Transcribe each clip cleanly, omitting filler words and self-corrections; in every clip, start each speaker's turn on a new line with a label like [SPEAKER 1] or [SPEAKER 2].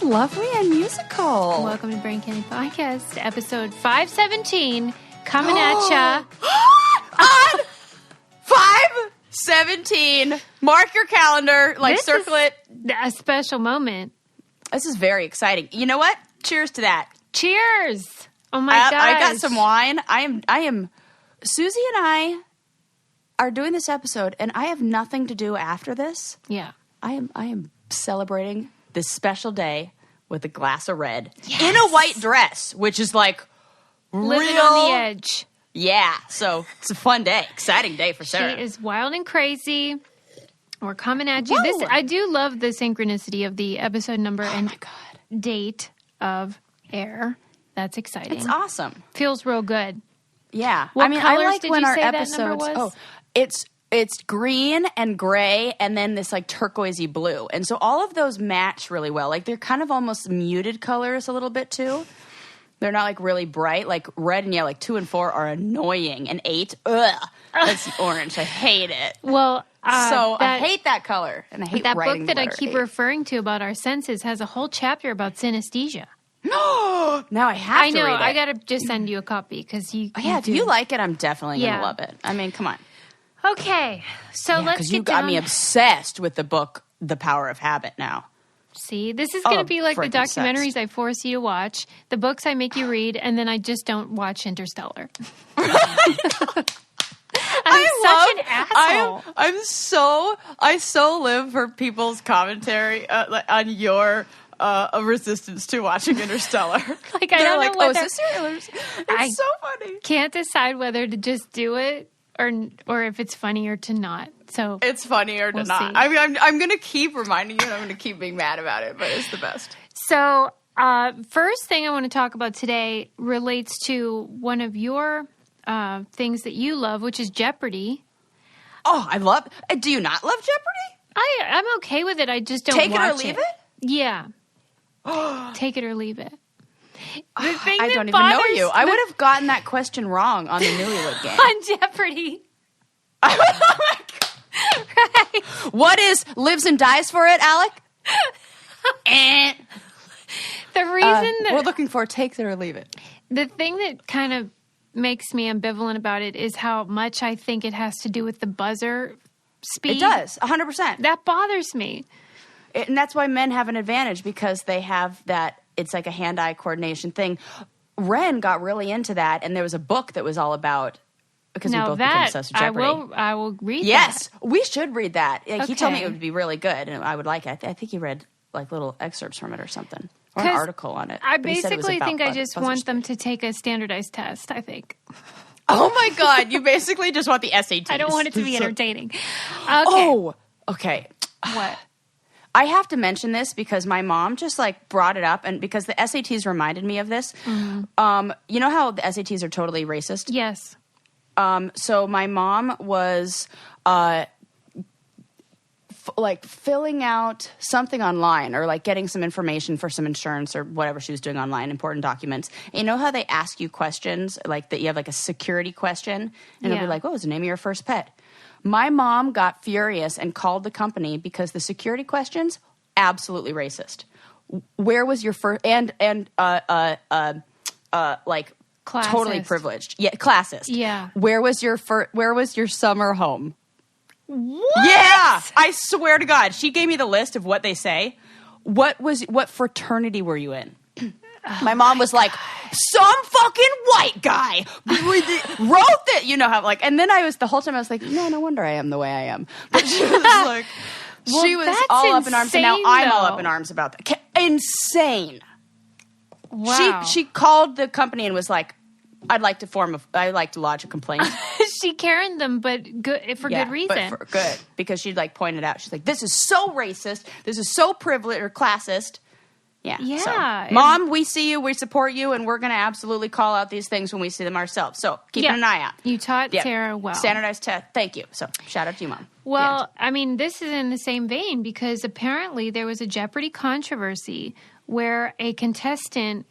[SPEAKER 1] lovely and musical.
[SPEAKER 2] Welcome to Brain Candy Podcast, episode 517, coming at ya.
[SPEAKER 1] On 5/17. Mark your calendar, circle it.
[SPEAKER 2] A special moment.
[SPEAKER 1] This is very exciting. You know what? Cheers to that.
[SPEAKER 2] Cheers. Oh my gosh.
[SPEAKER 1] I got some wine. I am Susie and I are doing this episode, and I have nothing to do after this.
[SPEAKER 2] Yeah.
[SPEAKER 1] I am celebrating this special day with a glass of red
[SPEAKER 2] in
[SPEAKER 1] a white dress, which is like
[SPEAKER 2] living
[SPEAKER 1] real
[SPEAKER 2] on the edge.
[SPEAKER 1] Yeah, so it's a fun day, exciting day for Sarah.
[SPEAKER 2] She is wild and crazy. We're coming at you.
[SPEAKER 1] Whoa.
[SPEAKER 2] I do love the synchronicity of the episode number and
[SPEAKER 1] my God.
[SPEAKER 2] date of air. That's exciting.
[SPEAKER 1] It's awesome.
[SPEAKER 2] Feels real good.
[SPEAKER 1] Yeah,
[SPEAKER 2] What
[SPEAKER 1] I mean,
[SPEAKER 2] colors
[SPEAKER 1] I like
[SPEAKER 2] did
[SPEAKER 1] when
[SPEAKER 2] you
[SPEAKER 1] our
[SPEAKER 2] say that
[SPEAKER 1] episodes.
[SPEAKER 2] number was?
[SPEAKER 1] It's green and gray, and then this like turquoisey blue, and so all of those match really well. Like they're kind of almost muted colors a little bit too. They're not like really bright. Like red and yellow, like 2 and 4 are annoying, and 8, that's orange. I hate it.
[SPEAKER 2] Well,
[SPEAKER 1] I hate that color, and I hate
[SPEAKER 2] that
[SPEAKER 1] writing
[SPEAKER 2] book that I
[SPEAKER 1] letter
[SPEAKER 2] keep
[SPEAKER 1] 8.
[SPEAKER 2] referring to about our senses has a whole chapter about synesthesia.
[SPEAKER 1] No, now I have
[SPEAKER 2] I
[SPEAKER 1] to
[SPEAKER 2] know.
[SPEAKER 1] read it.
[SPEAKER 2] I gotta just send you a copy because you.
[SPEAKER 1] Yeah, if you like it, I'm definitely
[SPEAKER 2] Yeah.
[SPEAKER 1] gonna love it. I mean, come on.
[SPEAKER 2] Okay, so let's
[SPEAKER 1] Because
[SPEAKER 2] get
[SPEAKER 1] you
[SPEAKER 2] down.
[SPEAKER 1] got me obsessed with the book, The Power of Habit. Now,
[SPEAKER 2] See, this is going to be like the
[SPEAKER 1] freaking
[SPEAKER 2] documentaries I force you to watch, the books I make you read, and then I just don't watch Interstellar. I'm such an asshole.
[SPEAKER 1] I so live for people's commentary on your resistance to watching Interstellar.
[SPEAKER 2] Like, I don't know whether,
[SPEAKER 1] is this serious? It's so funny.
[SPEAKER 2] Can't decide whether to just do it or if it's funnier to not. So
[SPEAKER 1] It's funnier to
[SPEAKER 2] We'll
[SPEAKER 1] not.
[SPEAKER 2] see.
[SPEAKER 1] I mean, I'm going to keep reminding you, and I'm going to keep being mad about it, but it's the best.
[SPEAKER 2] So, first thing I want to talk about today relates to one of your things that you love, which is Jeopardy.
[SPEAKER 1] Oh, I love. Do you not love Jeopardy?
[SPEAKER 2] I'm okay with it. I just don't
[SPEAKER 1] Take it
[SPEAKER 2] watch
[SPEAKER 1] or leave it?
[SPEAKER 2] Yeah. Take it or leave it. The thing
[SPEAKER 1] I
[SPEAKER 2] that
[SPEAKER 1] don't even know
[SPEAKER 2] bothers
[SPEAKER 1] you. I would have gotten that question wrong on the Newlywed Game.
[SPEAKER 2] on Jeopardy. Right.
[SPEAKER 1] What is lives and dies for it, Alec?
[SPEAKER 2] The reason
[SPEAKER 1] We're
[SPEAKER 2] that
[SPEAKER 1] looking for take it or leave it.
[SPEAKER 2] the thing that kind of makes me ambivalent about it is how much I think it has to do with the buzzer speed.
[SPEAKER 1] It does, 100%.
[SPEAKER 2] That bothers me.
[SPEAKER 1] And that's why men have an advantage, because they have that, it's like a hand-eye coordination thing. Ren got really into that, and there was a book that was all about, because we
[SPEAKER 2] Now
[SPEAKER 1] both became
[SPEAKER 2] that
[SPEAKER 1] obsessed with Jeopardy.
[SPEAKER 2] I will read
[SPEAKER 1] Yes,
[SPEAKER 2] that.
[SPEAKER 1] we should read that. Like, He told me
[SPEAKER 2] Okay.
[SPEAKER 1] it would be really good, and I would like it. I think he read like little excerpts from it or something, or an
[SPEAKER 2] 'Cause
[SPEAKER 1] article on it.
[SPEAKER 2] I
[SPEAKER 1] But he said it was
[SPEAKER 2] basically
[SPEAKER 1] about
[SPEAKER 2] think I just
[SPEAKER 1] buzzer
[SPEAKER 2] want them
[SPEAKER 1] speed.
[SPEAKER 2] to take a standardized test, I think.
[SPEAKER 1] Oh my God, you basically just want the SATs.
[SPEAKER 2] I don't want it to be entertaining. Okay.
[SPEAKER 1] Oh, okay.
[SPEAKER 2] What?
[SPEAKER 1] I have to mention this because my mom just like brought it up, and because the SATs reminded me of this.
[SPEAKER 2] Mm-hmm.
[SPEAKER 1] You know how the SATs are totally racist?
[SPEAKER 2] Yes.
[SPEAKER 1] So my mom was filling out something online, or like getting some information for some insurance or whatever she was doing online, important documents. And you know how they ask you questions, like that you have like a security question, and it'll
[SPEAKER 2] Yeah.
[SPEAKER 1] be like, what was the name of your first pet? My mom got furious and called the company because the security questions, absolutely racist. Where was your first, and like totally
[SPEAKER 2] Classist.
[SPEAKER 1] privileged. Yeah, classist.
[SPEAKER 2] Yeah.
[SPEAKER 1] Where was your summer home?
[SPEAKER 2] What?
[SPEAKER 1] Yeah, I swear to God, she gave me the list of what they say. What fraternity were you in? My mom was like, some fucking white guy wrote that, you know how, like, and then the whole time I was like, no wonder I am the way I am. But she was like,
[SPEAKER 2] Well,
[SPEAKER 1] she was
[SPEAKER 2] that's
[SPEAKER 1] all up in arms, and now
[SPEAKER 2] insane,
[SPEAKER 1] I'm all
[SPEAKER 2] though.
[SPEAKER 1] up in arms about that. Insane.
[SPEAKER 2] Wow.
[SPEAKER 1] She called the company and was like, I'd like to lodge a complaint.
[SPEAKER 2] She Karen them, but good for good reason.
[SPEAKER 1] But for good, because she'd like pointed out, she's like, this is so racist, this is so privileged or classist. Yeah.
[SPEAKER 2] Yeah.
[SPEAKER 1] So, Mom, we see you, we support you, and we're going to absolutely call out these things when we see them ourselves. So keep an eye out.
[SPEAKER 2] You taught
[SPEAKER 1] Yep.
[SPEAKER 2] Sarah well.
[SPEAKER 1] Standardized test. Thank you. So shout out to you, Mom.
[SPEAKER 2] Well, I mean, this is in the same vein because apparently there was a Jeopardy controversy where a contestant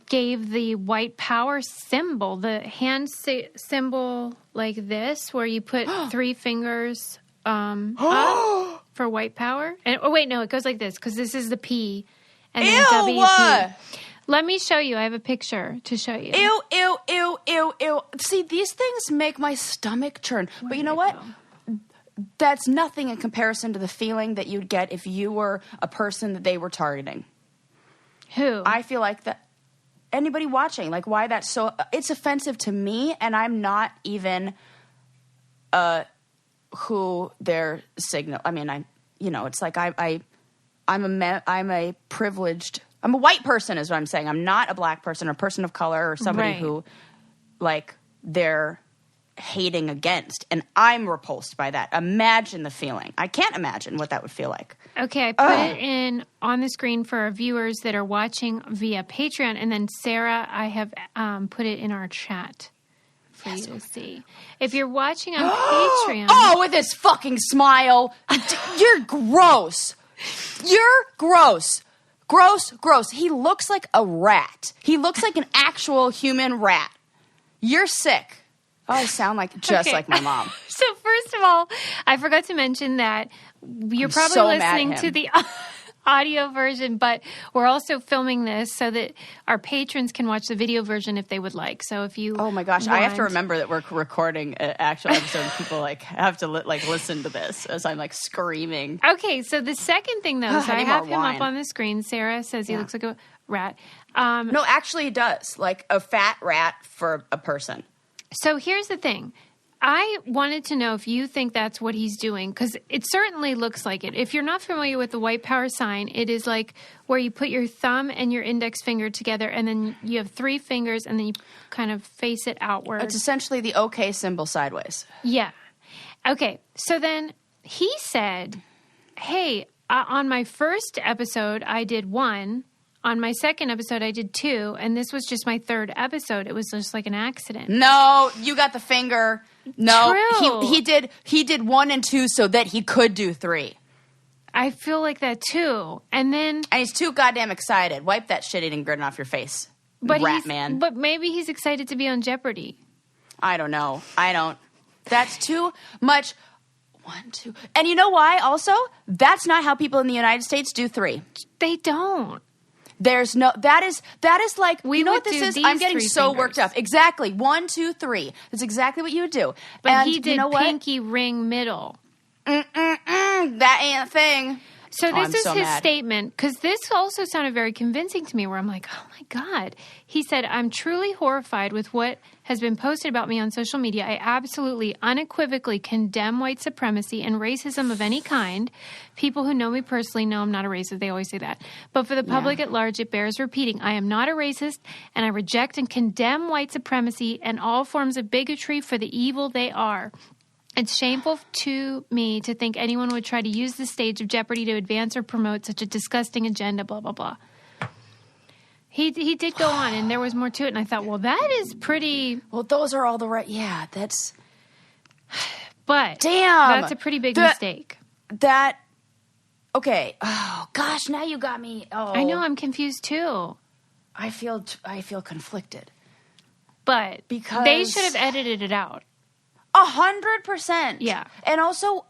[SPEAKER 2] gave the white power symbol, the hand symbol like this, where you put 3 fingers up for white power. And oh wait, no, it goes like this because this is the P, and then
[SPEAKER 1] Ew!
[SPEAKER 2] WP. Let me show you. I have a picture to show you.
[SPEAKER 1] Ew, ew, ew, ew, ew. See, these things make my stomach churn. But you know what? That's nothing in comparison to the feeling that you'd get if you were a person that they were targeting.
[SPEAKER 2] Who?
[SPEAKER 1] I feel like that anybody watching, like why that's so, it's offensive to me, and I'm not even who their signal. I mean, it's like I'm a privileged, I'm a white person is what I'm saying. I'm not a black person or person of color or somebody who, like, they're hating against, and I'm repulsed by that. Imagine the feeling. I can't imagine what that would feel like.
[SPEAKER 2] Okay, I put it in on the screen for our viewers that are watching via Patreon, and then Sarah, I have put it in our chat for you to see. If you're watching on Patreon...
[SPEAKER 1] Oh, with his fucking smile. You're gross. You're gross. Gross, gross. He looks like a rat. He looks like an actual human rat. You're sick. Oh, I sound like just like my mom.
[SPEAKER 2] So first of all, I forgot to mention that you're probably
[SPEAKER 1] so
[SPEAKER 2] listening to the audio version, but we're also filming this so that our patrons can watch the video version if they would like. So if you
[SPEAKER 1] Oh my gosh, I have to remember that we're recording an actual episode and people like have to listen to this as I'm like screaming.
[SPEAKER 2] Okay, so the second thing though, so I have him
[SPEAKER 1] wine.
[SPEAKER 2] up on the screen. Sarah says he looks like a rat.
[SPEAKER 1] No, actually he does. Like a fat rat for a person.
[SPEAKER 2] So here's the thing. I wanted to know if you think that's what he's doing, because it certainly looks like it. If you're not familiar with the white power sign, it is like where you put your thumb and your index finger together, and then you have three fingers, and then you kind of face it outward.
[SPEAKER 1] It's essentially the OK symbol sideways.
[SPEAKER 2] Yeah. Okay. So then he said, hey, on my first episode, I did 1. On my second episode, I did 2, and this was just my third episode. It was just like an accident.
[SPEAKER 1] No, you got the finger. No,
[SPEAKER 2] True.
[SPEAKER 1] he did 1 and 2 so that he could do 3.
[SPEAKER 2] I feel like that too. And
[SPEAKER 1] he's too goddamn excited. Wipe that shit-eating grin off your face, rat man.
[SPEAKER 2] But maybe he's excited to be on Jeopardy.
[SPEAKER 1] I don't know. That's too much. 1, 2. And you know why also? That's not how people in the United States do 3.
[SPEAKER 2] They don't.
[SPEAKER 1] There's no, that is like,
[SPEAKER 2] We
[SPEAKER 1] you know
[SPEAKER 2] would
[SPEAKER 1] what this
[SPEAKER 2] do
[SPEAKER 1] is?
[SPEAKER 2] these
[SPEAKER 1] I'm getting
[SPEAKER 2] 3
[SPEAKER 1] so
[SPEAKER 2] fingers.
[SPEAKER 1] worked up. Exactly. 1, 2, 3. That's exactly what you would do.
[SPEAKER 2] But
[SPEAKER 1] and
[SPEAKER 2] he did
[SPEAKER 1] you know what?
[SPEAKER 2] pinky ring middle.
[SPEAKER 1] That ain't a thing.
[SPEAKER 2] So
[SPEAKER 1] I'm
[SPEAKER 2] this is
[SPEAKER 1] so
[SPEAKER 2] his
[SPEAKER 1] mad.
[SPEAKER 2] statement, because this also sounded very convincing to me, where I'm like, oh my God. He said, I'm truly horrified with what has been posted about me on social media. I absolutely, unequivocally condemn white supremacy and racism of any kind. People who know me personally know I'm not a racist. They always say that. But for the public at large, it bears repeating. I am not a racist, and I reject and condemn white supremacy and all forms of bigotry for the evil they are. It's shameful to me to think anyone would try to use the stage of Jeopardy to advance or promote such a disgusting agenda, blah, blah, blah. He did go on, and there was more to it, and I thought, well, that is pretty...
[SPEAKER 1] Well, those are all the right... Yeah, that's...
[SPEAKER 2] But...
[SPEAKER 1] Damn!
[SPEAKER 2] That's a pretty big mistake.
[SPEAKER 1] That... Okay. Oh, gosh, now you got me... Oh.
[SPEAKER 2] I know, I'm confused, too.
[SPEAKER 1] I feel conflicted.
[SPEAKER 2] But
[SPEAKER 1] Because...
[SPEAKER 2] they should have edited it out.
[SPEAKER 1] 100%.
[SPEAKER 2] Yeah.
[SPEAKER 1] And also,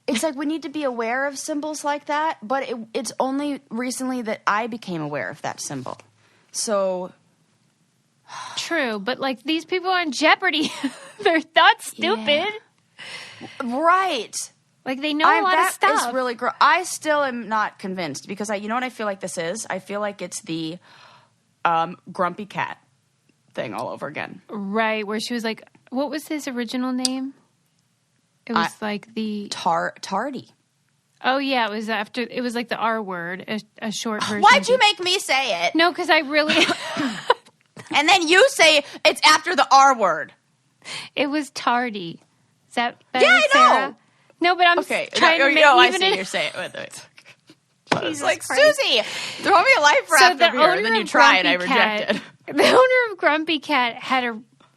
[SPEAKER 1] it's like we need to be aware of symbols like that, but it's only recently that I became aware of that symbol. So...
[SPEAKER 2] True, but like these people on Jeopardy, they're not stupid.
[SPEAKER 1] Yeah. Right.
[SPEAKER 2] Like they know a lot of stuff.
[SPEAKER 1] That is really gross. I still am not convinced because you know what I feel like this is? I feel like it's the grumpy cat thing all over again.
[SPEAKER 2] Right, where she was like, what was his original name? It was like the...
[SPEAKER 1] Tardy.
[SPEAKER 2] Oh, yeah, it was like the R word, a short version.
[SPEAKER 1] Why'd you make me say it?
[SPEAKER 2] No, because I really...
[SPEAKER 1] And then you say it's after the R word.
[SPEAKER 2] It was tardy. Is that better,
[SPEAKER 1] Yeah, I know.
[SPEAKER 2] Sarah? No, but I'm trying to make
[SPEAKER 1] I
[SPEAKER 2] even
[SPEAKER 1] see
[SPEAKER 2] it...
[SPEAKER 1] you're saying it. I was
[SPEAKER 2] Jesus
[SPEAKER 1] like,
[SPEAKER 2] Christ.
[SPEAKER 1] Susie, throw me a life raft over here. And then you try and I reject it.
[SPEAKER 2] The owner of Grumpy Cat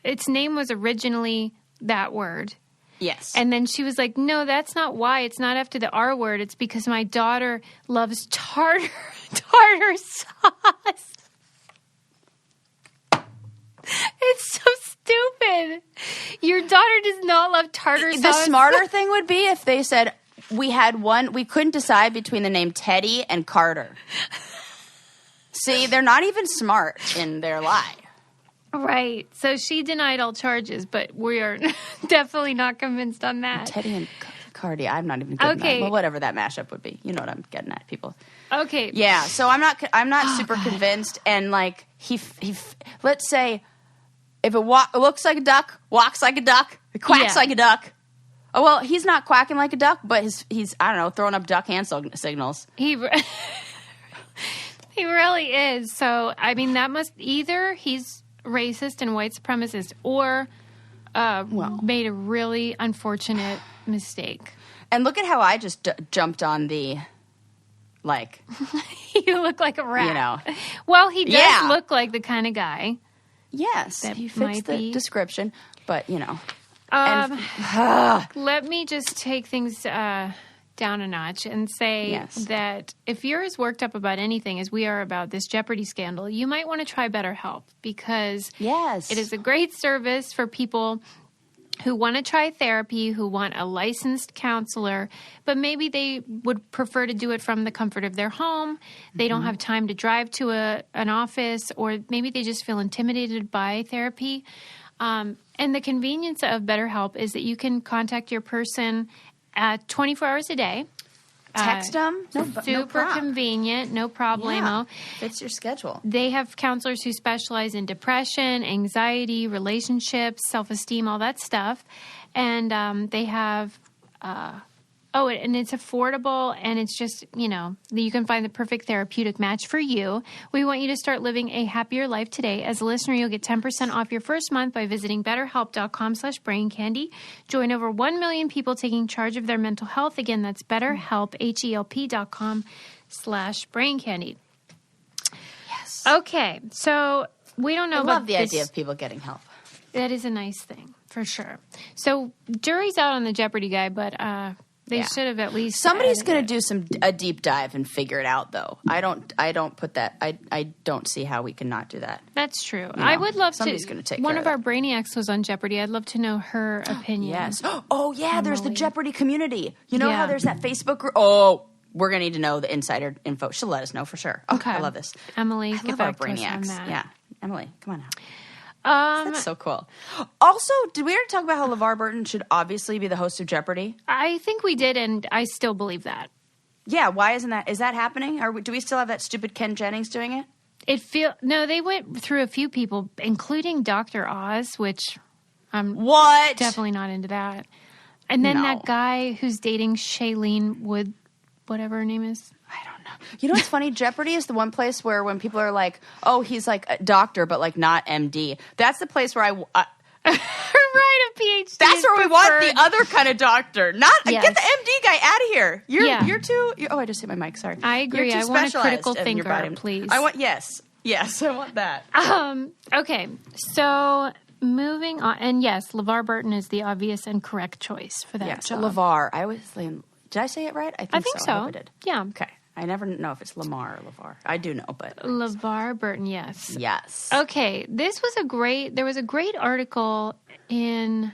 [SPEAKER 2] its name was originally that word.
[SPEAKER 1] Yes.
[SPEAKER 2] And then she was like, no, that's not why. It's not after the R word. It's because my daughter loves tartar sauce. It's so stupid. Your daughter does not love tartar sauce.
[SPEAKER 1] The smarter thing would be if they said, we had one. We couldn't decide between the name Teddy and Carter. See, they're not even smart in their lie.
[SPEAKER 2] Right. So she denied all charges, but we are definitely not convinced on that.
[SPEAKER 1] Teddy and Cardi. I'm not even getting that. Well, whatever that mashup would be. You know what I'm getting at, people.
[SPEAKER 2] Okay.
[SPEAKER 1] Yeah. So I'm not super convinced. And like he let's say if it looks like a duck, walks like a duck, it quacks like a duck. Oh well, he's not quacking like a duck, but he's I don't know, throwing up duck hand signals.
[SPEAKER 2] He really is. So I mean, that must either he's racist and white supremacist, or made a really unfortunate mistake.
[SPEAKER 1] And look at how I just jumped on the, like...
[SPEAKER 2] You look like a rat.
[SPEAKER 1] You know.
[SPEAKER 2] Well, he does look like the kind of guy.
[SPEAKER 1] Yes,
[SPEAKER 2] that
[SPEAKER 1] he fits the description, but, you know.
[SPEAKER 2] Let me just take things down a notch and say that if you're as worked up about anything as we are about this Jeopardy scandal, you might want to try BetterHelp, because it is a great service for people who want to try therapy, who want a licensed counselor, but maybe they would prefer to do it from the comfort of their home. They don't have time to drive to an office, or maybe they just feel intimidated by therapy. And the convenience of BetterHelp is that you can contact your person 24 hours a day.
[SPEAKER 1] Text them.
[SPEAKER 2] Super convenient. No problemo.
[SPEAKER 1] Yeah. Fits your schedule.
[SPEAKER 2] They have counselors who specialize in depression, anxiety, relationships, self-esteem, all that stuff. And they have... and it's affordable, and it's just, you know, you can find the perfect therapeutic match for you. We want you to start living a happier life today. As a listener, you'll get 10% off your first month by visiting betterhelp.com/braincandy. Join over 1 million people taking charge of their mental health. Again, that's betterhelp, HELP.com/braincandy.
[SPEAKER 1] Yes.
[SPEAKER 2] Okay, so we don't know
[SPEAKER 1] I
[SPEAKER 2] about
[SPEAKER 1] love the idea of people getting help.
[SPEAKER 2] That is a nice thing, for sure. So jury's out on the Jeopardy guy, but... They should have at least.
[SPEAKER 1] Somebody's going to do a deep dive and figure it out, though. I don't put that. I don't see how we can not do that.
[SPEAKER 2] That's true.
[SPEAKER 1] You know,
[SPEAKER 2] I would love
[SPEAKER 1] somebody's going to take.
[SPEAKER 2] One
[SPEAKER 1] care
[SPEAKER 2] of our brainiacs was on Jeopardy. I'd love to know her opinion.
[SPEAKER 1] Yes. Oh yeah, there's the Jeopardy community. You know how there's that Facebook group. Oh, we're going to need to know the insider info. She'll let us know for sure. Okay, I love this.
[SPEAKER 2] Emily,
[SPEAKER 1] I
[SPEAKER 2] get
[SPEAKER 1] love
[SPEAKER 2] back
[SPEAKER 1] our
[SPEAKER 2] to us on
[SPEAKER 1] brainiacs.
[SPEAKER 2] that.
[SPEAKER 1] Yeah, Emily, come on now. That's so cool. Also, did we already talk about how LeVar Burton should obviously be the host of Jeopardy?
[SPEAKER 2] I think we did, and I still believe that.
[SPEAKER 1] Yeah, why isn't that? Is that happening? Or do we still have that stupid Ken Jennings doing it?
[SPEAKER 2] No, they went through a few people, including Dr. Oz, which I'm definitely not into that. And then that guy who's dating Shailene Wood, whatever her name is.
[SPEAKER 1] I don't know. You know what's funny? Jeopardy is the one place where when people are like, oh, he's like a doctor, but like not MD. That's the place where I
[SPEAKER 2] right, a PhD.
[SPEAKER 1] That's where we want the other kind of doctor. Not get the MD guy out of here. You're too. I just hit my mic. Sorry.
[SPEAKER 2] I agree. I want a critical thinker, please.
[SPEAKER 1] I want yes, I want that.
[SPEAKER 2] Okay, so moving on, and yes, LeVar Burton is the obvious and correct choice for that job.
[SPEAKER 1] LeVar. I was thinking. Did I say it right? I think so. I hope I did.
[SPEAKER 2] Yeah.
[SPEAKER 1] Okay. I never know if it's Lamar or LeVar. I do know, but...
[SPEAKER 2] LeVar Burton, yes.
[SPEAKER 1] Yes.
[SPEAKER 2] Okay. There was a great article in,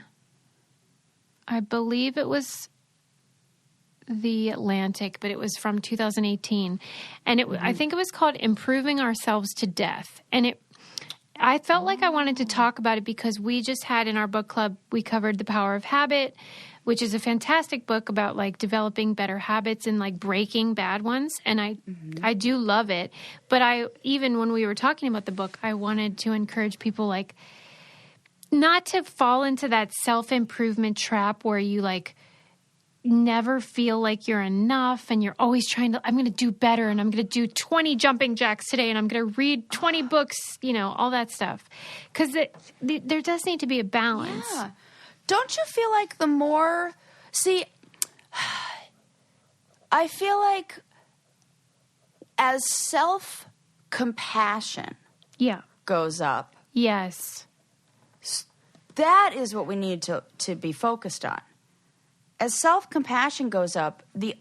[SPEAKER 2] I believe it was The Atlantic, but it was from 2018. And I think it was called Improving Ourselves to Death. And I felt like I wanted to talk about it because we just had in our book club, we covered The Power of Habit, which is a fantastic book about like developing better habits and like breaking bad ones. And I do love it. But even when we were talking about the book, I wanted to encourage people like not to fall into that self-improvement trap where you like never feel like you're enough and you're always trying to, I'm going to do better and I'm going to do 20 jumping jacks today and I'm going to read 20 books, all that stuff. Because there does need to be a balance.
[SPEAKER 1] Yeah. Don't you feel like the more... See, I feel like as self-compassion goes up...
[SPEAKER 2] Yes.
[SPEAKER 1] That is what we need to be focused on. As self-compassion goes up, the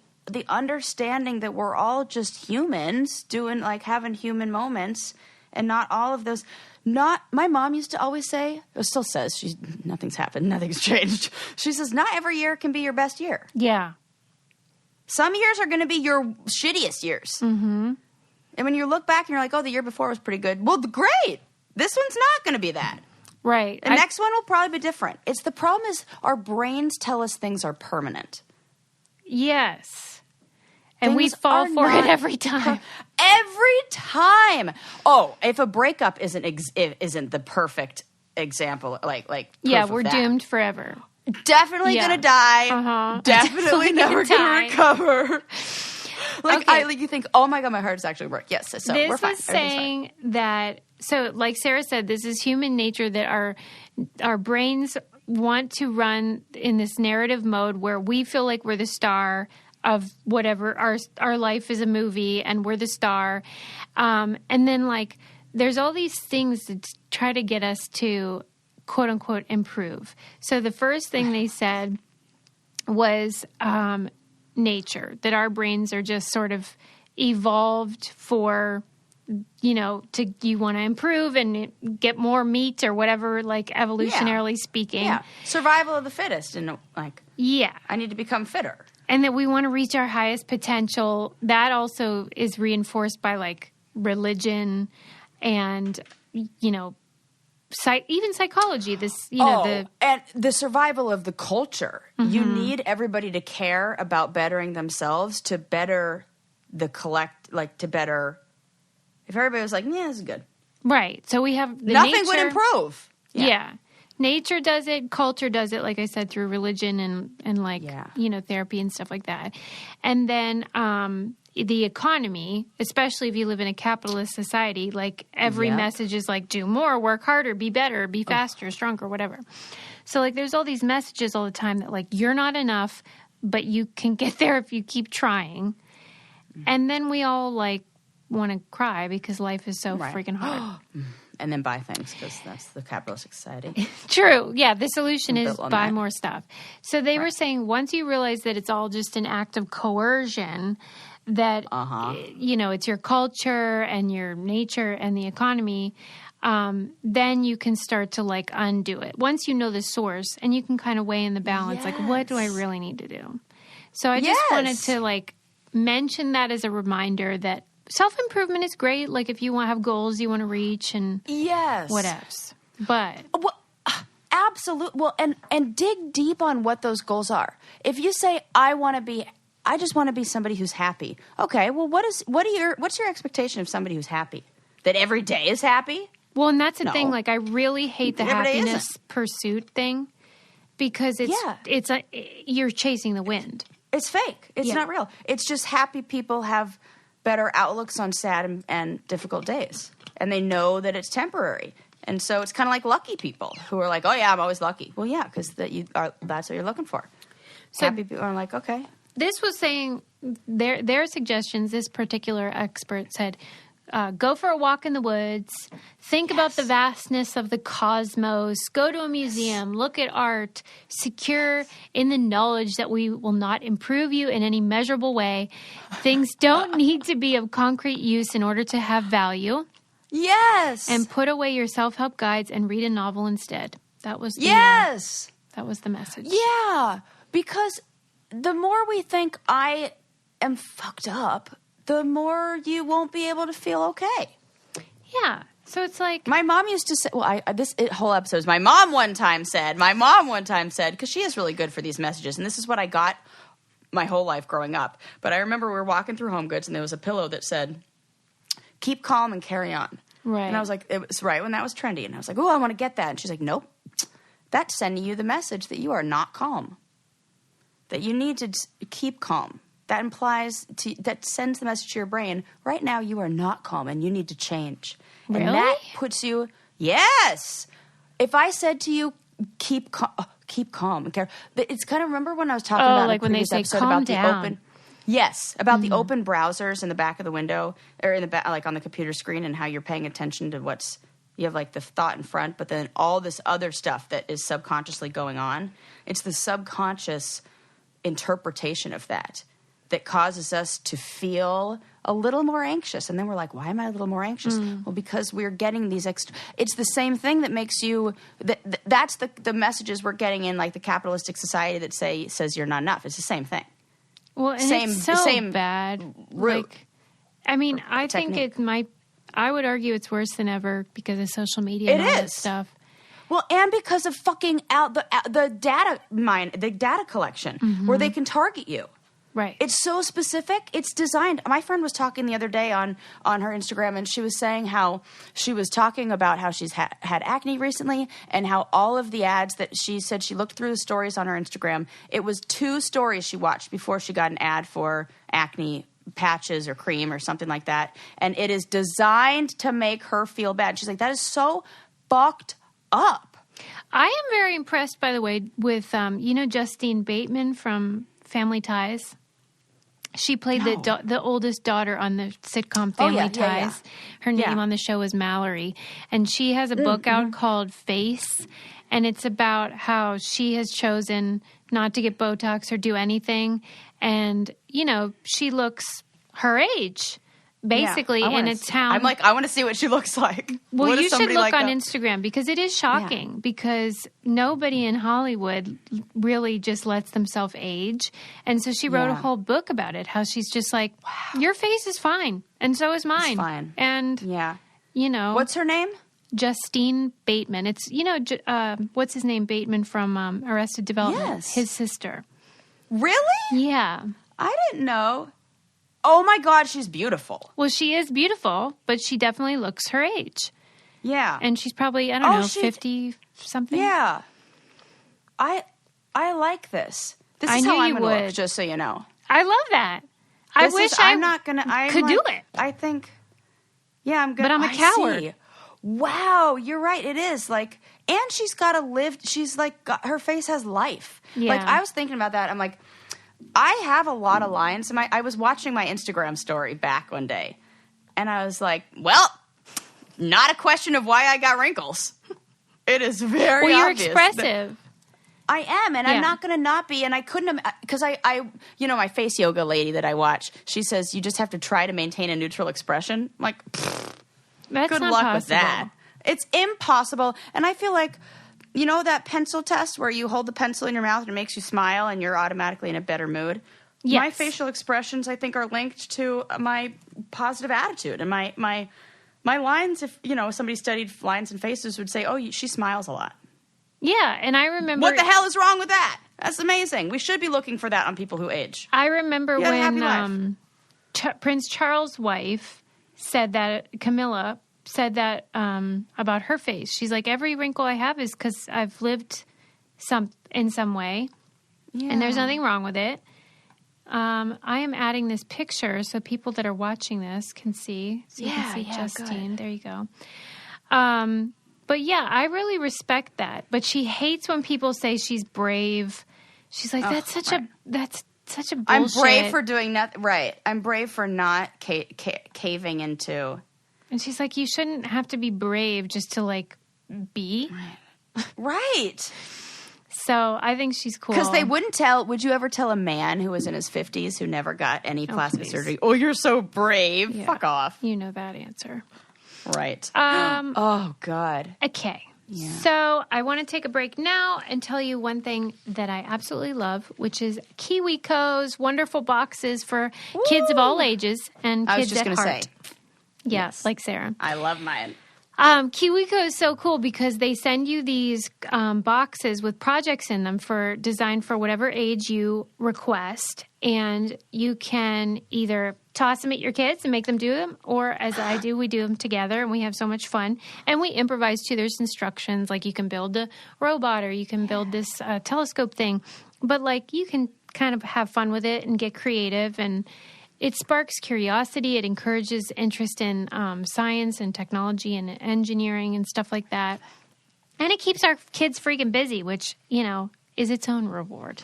[SPEAKER 1] understanding that we're all just humans having human moments and not all of those... my mom used to always say, or still says, nothing's happened, nothing's changed. She says, not every year can be your best year.
[SPEAKER 2] Yeah.
[SPEAKER 1] Some years are going to be your shittiest years. Mm-hmm. And when you look back and you're like, oh, the year before was pretty good. Well, great. This one's not going to be that.
[SPEAKER 2] Right.
[SPEAKER 1] The next one will probably be different. It's the problem is our brains tell us things are permanent.
[SPEAKER 2] Yes. And we fall for it every time.
[SPEAKER 1] Every time. Oh, if a breakup isn't the perfect example, like
[SPEAKER 2] yeah, we're doomed forever.
[SPEAKER 1] Definitely gonna die.
[SPEAKER 2] Uh-huh.
[SPEAKER 1] Definitely never gonna recover. You think, oh my God, my heart is actually broke. Yes, so
[SPEAKER 2] this
[SPEAKER 1] we're fine.
[SPEAKER 2] Was saying that. So, like Sarah said, this is human nature that our brains want to run in this narrative mode where we feel like we're the star of whatever our life is a movie and we're the star, and then like there's all these things that try to get us to quote unquote improve. So the first thing they said was nature, that our brains are just sort of evolved for, you want to improve and get more meat or whatever, like evolutionarily speaking.
[SPEAKER 1] Yeah, survival of the fittest, and I need to become fitter.
[SPEAKER 2] And that we want to reach our highest potential. That also is reinforced by like religion and, even psychology.
[SPEAKER 1] And the survival of the culture.
[SPEAKER 2] Mm-hmm.
[SPEAKER 1] You need everybody to care about bettering themselves to better the to better. If everybody was like, yeah, this is good.
[SPEAKER 2] Right. So we have
[SPEAKER 1] nothing would improve.
[SPEAKER 2] Yeah. Nature does it. Culture does it, like I said, through religion and therapy and stuff like that. And then the economy, especially if you live in a capitalist society, like every message is like, do more, work harder, be better, be faster, stronger, whatever. So like there's all these messages all the time that like you're not enough, but you can get there if you keep trying. And then we all like want to cry because life is so freaking hard.
[SPEAKER 1] And then buy things because that's the capitalistic society.
[SPEAKER 2] True. Yeah. The solution is buy more stuff. So they were saying once you realize that it's all just an act of coercion, that, it's your culture and your nature and the economy, then you can start to like undo it. Once you know the source and you can kind of weigh in the balance, like what do I really need to do? So I just wanted to like mention that as a reminder that self-improvement is great. Like if you want to have goals you want to reach and what else. But
[SPEAKER 1] absolutely. Well, and dig deep on what those goals are. If you say, I just want to be somebody who's happy. Okay. Well, what's your expectation of somebody who's happy? That every day is happy?
[SPEAKER 2] Well, and that's the thing. Like I really hate the happiness pursuit thing because it's you're chasing the wind.
[SPEAKER 1] It's fake. It's not real. It's just happy people have better outlooks on sad and difficult days. And they know that it's temporary. And so it's kind of like lucky people who are like, oh, yeah, I'm always lucky. Well, yeah, because that's what you're looking for. So happy people are like, okay.
[SPEAKER 2] This was saying their suggestions, this particular expert said, go for a walk in the woods, think about the vastness of the cosmos, go to a museum, look at art, secure in the knowledge that we will not improve you in any measurable way. Things don't need to be of concrete use in order to have value.
[SPEAKER 1] Yes.
[SPEAKER 2] And put away your self-help guides and read a novel instead. That was that was the message.
[SPEAKER 1] Yeah, because the more we think I am fucked up, the more you won't be able to feel okay.
[SPEAKER 2] Yeah. So it's like...
[SPEAKER 1] My mom used to say... Well, this whole episode is my mom one time said, because she is really good for these messages, and this is what I got my whole life growing up. But I remember we were walking through HomeGoods, and there was a pillow that said, keep calm and carry on.
[SPEAKER 2] Right.
[SPEAKER 1] And I was like, it was right when that was trendy. And I was like, oh, I want to get that. And she's like, nope. That's sending you the message that you are not calm. That you need to keep calm. That that sends the message to your brain, right now you are not calm and you need to change.
[SPEAKER 2] Really?
[SPEAKER 1] And that puts you, yes. If I said to you, keep calm. It's kind of, remember when I was talking about
[SPEAKER 2] like
[SPEAKER 1] a previous
[SPEAKER 2] when they say,
[SPEAKER 1] episode
[SPEAKER 2] calm
[SPEAKER 1] about
[SPEAKER 2] down.
[SPEAKER 1] the open... Yes, about the open browsers in the back of the window, or in the back, like on the computer screen, and how you're paying attention to you have like the thought in front, but then all this other stuff that is subconsciously going on. It's the subconscious interpretation of that causes us to feel a little more anxious. And then we're like, why am I a little more anxious? Well, because we're getting these it's the same thing that makes you, that's the messages we're getting in like the capitalistic society that says you're not enough. It's the same thing.
[SPEAKER 2] Well, and it's so bad.
[SPEAKER 1] route.
[SPEAKER 2] Like, I mean, I
[SPEAKER 1] technique.
[SPEAKER 2] think it might. I would argue it's worse than ever because of social media and all that stuff.
[SPEAKER 1] Well, and because of fucking the data collection where they can target you.
[SPEAKER 2] Right.
[SPEAKER 1] It's so specific. It's designed. My friend was talking the other day on her Instagram, and she was saying how she was talking about how she's had acne recently, and how all of the ads that she said she looked through the stories on her Instagram. It was 2 stories she watched before she got an ad for acne patches or cream or something like that. And it is designed to make her feel bad. She's like, that is so fucked up.
[SPEAKER 2] I am very impressed, by the way, with Justine Bateman from Family Ties. She played the oldest daughter on the sitcom Family Ties. Her name on the show is Mallory. And she has a book out called Face. And it's about how she has chosen not to get Botox or do anything. And, she looks her age, basically, in a town.
[SPEAKER 1] I'm like, I want to see what she looks like.
[SPEAKER 2] Well, you should look on Instagram because it is shocking because nobody in Hollywood really just lets themselves age. And so she wrote a whole book about it, how she's just like, your face is fine. And so is mine.
[SPEAKER 1] It's fine.
[SPEAKER 2] And,
[SPEAKER 1] What's her name?
[SPEAKER 2] Justine Bateman. It's, what's his name? Bateman from Arrested Development.
[SPEAKER 1] Yes.
[SPEAKER 2] His sister.
[SPEAKER 1] Really?
[SPEAKER 2] Yeah.
[SPEAKER 1] I didn't know. Oh my God, she's beautiful.
[SPEAKER 2] Well, she is beautiful, but she definitely looks her age.
[SPEAKER 1] Yeah.
[SPEAKER 2] And she's probably, I don't know, 50-something.
[SPEAKER 1] Yeah. I like this. This is how I'm going to look, just so you know.
[SPEAKER 2] I love that. I wish I could do it.
[SPEAKER 1] I think, I'm good.
[SPEAKER 2] But I'm a coward.
[SPEAKER 1] See. Wow, you're right. It is like, and she's got to live. She's like, her face has life.
[SPEAKER 2] Yeah.
[SPEAKER 1] Like, I was thinking about that. I'm like, I have a lot of lines. I was watching my Instagram story back one day, and I was like, well, not a question of why I got wrinkles. It is very
[SPEAKER 2] you're
[SPEAKER 1] obvious.
[SPEAKER 2] Expressive.
[SPEAKER 1] I am, and I'm not going to not be, and I couldn't, because I my face yoga lady that I watch, she says, you just have to try to maintain a neutral expression. I'm like,
[SPEAKER 2] that's
[SPEAKER 1] good
[SPEAKER 2] not
[SPEAKER 1] luck
[SPEAKER 2] possible.
[SPEAKER 1] with that. It's impossible, and I feel like, that pencil test where you hold the pencil in your mouth and it makes you smile and you're automatically in a better mood? Yes. My facial expressions, I think, are linked to my positive attitude. And my lines, if, somebody studied lines and faces, would say, oh, she smiles a lot.
[SPEAKER 2] Yeah, and I remember...
[SPEAKER 1] What the hell is wrong with that? That's amazing. We should be looking for that on people who age.
[SPEAKER 2] I remember when Prince Charles' wife said that, Camilla... said that about her face. She's like, every wrinkle I have is because I've lived in some way, and there's nothing wrong with it. I am adding this picture so people that are watching this can see. So you can see Justine. Good. There you go. But I really respect that. But she hates when people say she's brave. She's like, that's such a bullshit.
[SPEAKER 1] I'm brave for doing nothing. Right. I'm brave for not caving into...
[SPEAKER 2] And she's like, you shouldn't have to be brave just to, like, be.
[SPEAKER 1] Right.
[SPEAKER 2] So I think she's cool.
[SPEAKER 1] Because they wouldn't tell, would you ever tell a man who was in his 50s who never got any plastic surgery, oh, you're so brave. Yeah. Fuck off.
[SPEAKER 2] You know that answer.
[SPEAKER 1] Right. Oh, God.
[SPEAKER 2] Okay. Yeah. So I want to take a break now and tell you one thing that I absolutely love, which is KiwiCo's wonderful boxes for kids of all ages and kids at heart. I was just going to say. Yes, like Sarah.
[SPEAKER 1] I love mine.
[SPEAKER 2] KiwiCo is so cool because they send you these boxes with projects in them designed for whatever age you request. And you can either toss them at your kids and make them do them, or as I do, we do them together and we have so much fun. And we improvise too. There's instructions, like you can build a robot or you can build this telescope thing. But like you can kind of have fun with it and get creative, and it sparks curiosity. It encourages interest in science and technology and engineering and stuff like that. And it keeps our kids freaking busy, which, is its own reward.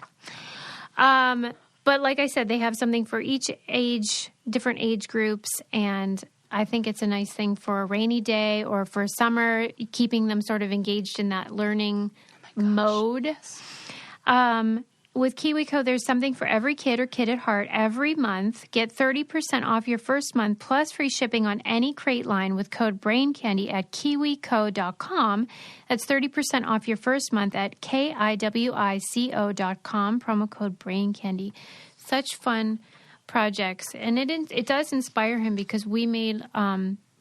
[SPEAKER 2] But like I said, they have something for each age, different age groups. And I think it's a nice thing for a rainy day or for summer, keeping them sort of engaged in that learning mode. With KiwiCo, there's something for every kid or kid at heart every month. Get 30% off your first month plus free shipping on any crate line with code BRAINCANDY at kiwico.com. That's 30% off your first month at kiwico.com. Promo code BRAINCANDY. such fun projects, and it does inspire him because we made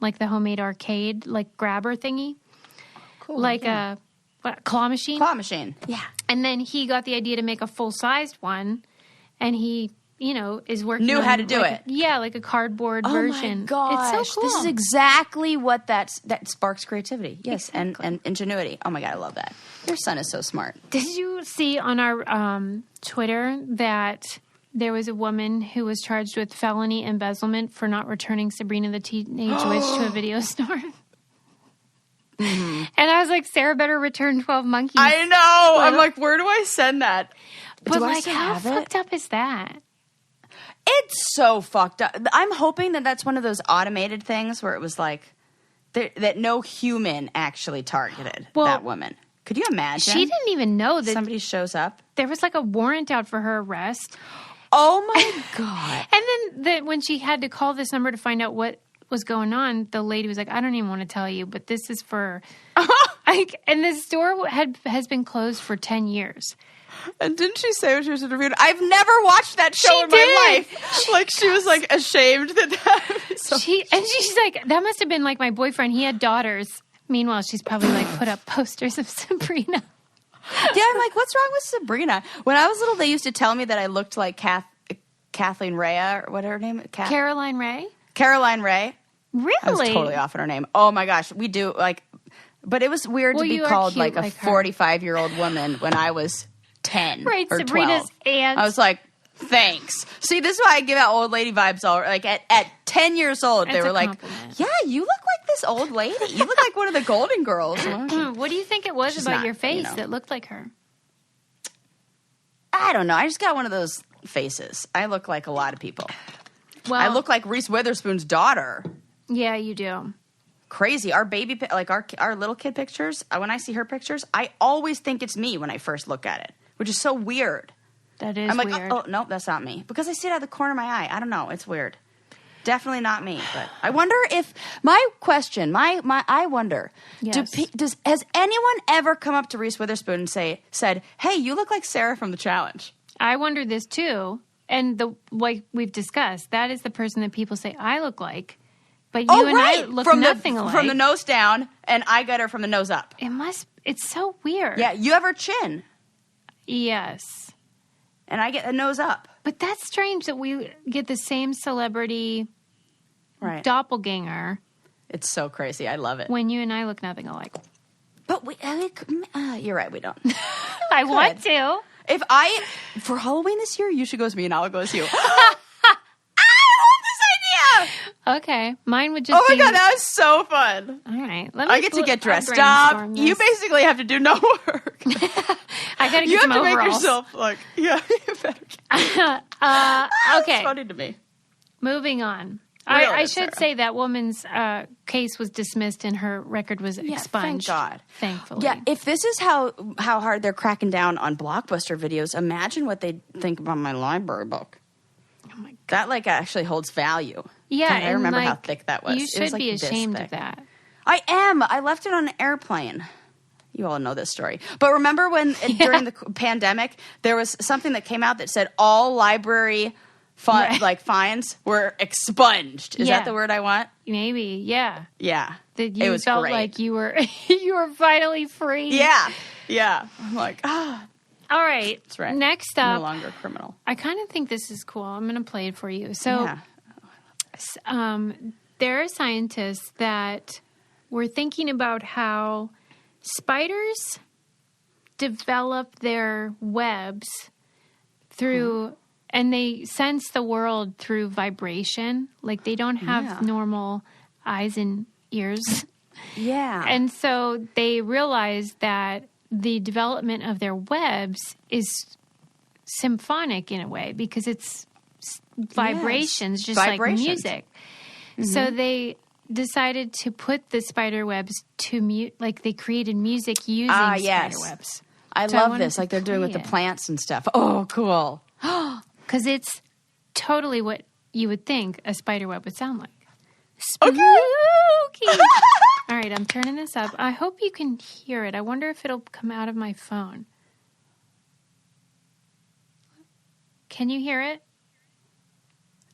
[SPEAKER 2] like the homemade arcade like grabber thingy,
[SPEAKER 1] Cool.
[SPEAKER 2] like a claw machine.
[SPEAKER 1] Claw machine. Yeah.
[SPEAKER 2] And then he got the idea to make a full-sized one, and he, is working
[SPEAKER 1] Knew
[SPEAKER 2] on,
[SPEAKER 1] how to do it.
[SPEAKER 2] Yeah, like a cardboard version.
[SPEAKER 1] Oh my gosh.
[SPEAKER 2] It's so cool.
[SPEAKER 1] This is exactly what that sparks creativity. Yes,
[SPEAKER 2] Exactly.
[SPEAKER 1] and ingenuity. Oh my God, I love that. Your son is so smart.
[SPEAKER 2] Did you see on our Twitter that there was a woman who was charged with felony embezzlement for not returning Sabrina the Teenage Witch to a video store? Mm-hmm. And I was like, Sarah better return 12 Monkeys.
[SPEAKER 1] I know. I'm like, where do I send that?
[SPEAKER 2] But
[SPEAKER 1] do I
[SPEAKER 2] like,
[SPEAKER 1] still
[SPEAKER 2] how
[SPEAKER 1] have it?
[SPEAKER 2] fucked up is that?
[SPEAKER 1] It's so fucked up. I'm hoping that that's one of those automated things where it was like that no human actually targeted that woman. Could you imagine?
[SPEAKER 2] She didn't even know that
[SPEAKER 1] somebody shows up.
[SPEAKER 2] There was like a warrant out for her arrest.
[SPEAKER 1] Oh my God.
[SPEAKER 2] And then when she had to call this number to find out what was going on, the lady was like, I don't even want to tell you, but this is for and the store has been closed for 10 years.
[SPEAKER 1] And didn't she say when she was interviewed, I've never watched that show in my life. Like she was like ashamed that
[SPEAKER 2] she's like, that must have been like my boyfriend. He had daughters. Meanwhile, she's probably like put up posters of Sabrina.
[SPEAKER 1] Yeah, I'm like, what's wrong with Sabrina? When I was little, they used to tell me that I looked like Kathleen Rea, or what her name is?
[SPEAKER 2] Caroline Ray?
[SPEAKER 1] Caroline Ray.
[SPEAKER 2] Really?
[SPEAKER 1] I was totally off on her name. Oh my gosh, we do like, but it was weird to be called like a 45-year-old woman when I was 10
[SPEAKER 2] right,
[SPEAKER 1] or
[SPEAKER 2] Sabrina's
[SPEAKER 1] 12.
[SPEAKER 2] aunt.
[SPEAKER 1] I was like, thanks. See, this is why I give out old lady vibes. All like at 10 years old, they were like, yeah, you look like this old lady. You look like one of the Golden Girls.
[SPEAKER 2] What do you think it was about your face that looked like her?
[SPEAKER 1] I don't know. I just got one of those faces. I look like a lot of people. Well, I look like Reese Witherspoon's daughter.
[SPEAKER 2] Yeah, you do.
[SPEAKER 1] Crazy. Our baby, like our little kid pictures, when I see her pictures, I always think it's me when I first look at it, which is so weird.
[SPEAKER 2] That is
[SPEAKER 1] I'm like,
[SPEAKER 2] weird.
[SPEAKER 1] oh, no, that's not me. Because I see it out of the corner of my eye. I don't know. It's weird. Definitely not me. But I wonder if, I wonder,
[SPEAKER 2] yes.
[SPEAKER 1] has anyone ever come up to Reese Witherspoon and said, hey, you look like Sarah from The Challenge?
[SPEAKER 2] I wonder this too. And like we've discussed, that is the person that people say I look like. But you and I look nothing alike.
[SPEAKER 1] From the nose down, and I got her from the nose up.
[SPEAKER 2] It's so weird.
[SPEAKER 1] Yeah, you have her chin.
[SPEAKER 2] Yes.
[SPEAKER 1] And I get the nose up.
[SPEAKER 2] But that's strange that we get the same celebrity doppelganger.
[SPEAKER 1] It's so crazy. I love it.
[SPEAKER 2] When you and I look nothing alike.
[SPEAKER 1] But you're right, we don't.
[SPEAKER 2] I want to.
[SPEAKER 1] For Halloween this year, you should go as me and I'll go as you.
[SPEAKER 2] Okay, mine would just be...
[SPEAKER 1] Oh my God, that was so fun.
[SPEAKER 2] All right.
[SPEAKER 1] I get to get dressed up. You basically have to do no work.
[SPEAKER 2] I got to get some overalls.
[SPEAKER 1] You have to make yourself look... Yeah, you better.
[SPEAKER 2] Okay.
[SPEAKER 1] It's funny to me.
[SPEAKER 2] Moving on. I should say that woman's case was dismissed and her record was expunged.
[SPEAKER 1] Thank God.
[SPEAKER 2] Thankfully.
[SPEAKER 1] Yeah, if this is how hard they're cracking down on Blockbuster videos, imagine what they'd think about my library book.
[SPEAKER 2] Oh my God.
[SPEAKER 1] That actually holds value.
[SPEAKER 2] Yeah,
[SPEAKER 1] God, I remember how thick that was.
[SPEAKER 2] You should be ashamed of that.
[SPEAKER 1] I am. I left it on an airplane. You all know this story. But remember when during the pandemic, there was something that came out that said all library fines were expunged. Is that the word I want?
[SPEAKER 2] Maybe, yeah.
[SPEAKER 1] Yeah.
[SPEAKER 2] That you
[SPEAKER 1] it was
[SPEAKER 2] felt
[SPEAKER 1] great.
[SPEAKER 2] like you were finally free.
[SPEAKER 1] Yeah. I'm like,
[SPEAKER 2] All right.
[SPEAKER 1] That's right.
[SPEAKER 2] Next up.
[SPEAKER 1] No longer criminal.
[SPEAKER 2] I kind of think this is cool. I'm going to play it for you. So, there are scientists that were thinking about how spiders develop their webs through, and they sense the world through vibration. Like they don't have normal eyes and ears.
[SPEAKER 1] Yeah.
[SPEAKER 2] And so they realized that the development of their webs is symphonic in a way because it's vibrations, just like music. Mm-hmm. So they decided to put the spider webs to they created music using spider webs.
[SPEAKER 1] I love this, like they're doing with the plants and stuff. Oh, cool.
[SPEAKER 2] Because it's totally what you would think a spider web would sound like.
[SPEAKER 1] Spooky!
[SPEAKER 2] Okay. All right, I'm turning this up. I hope you can hear it. I wonder if it'll come out of my phone. Can you hear it?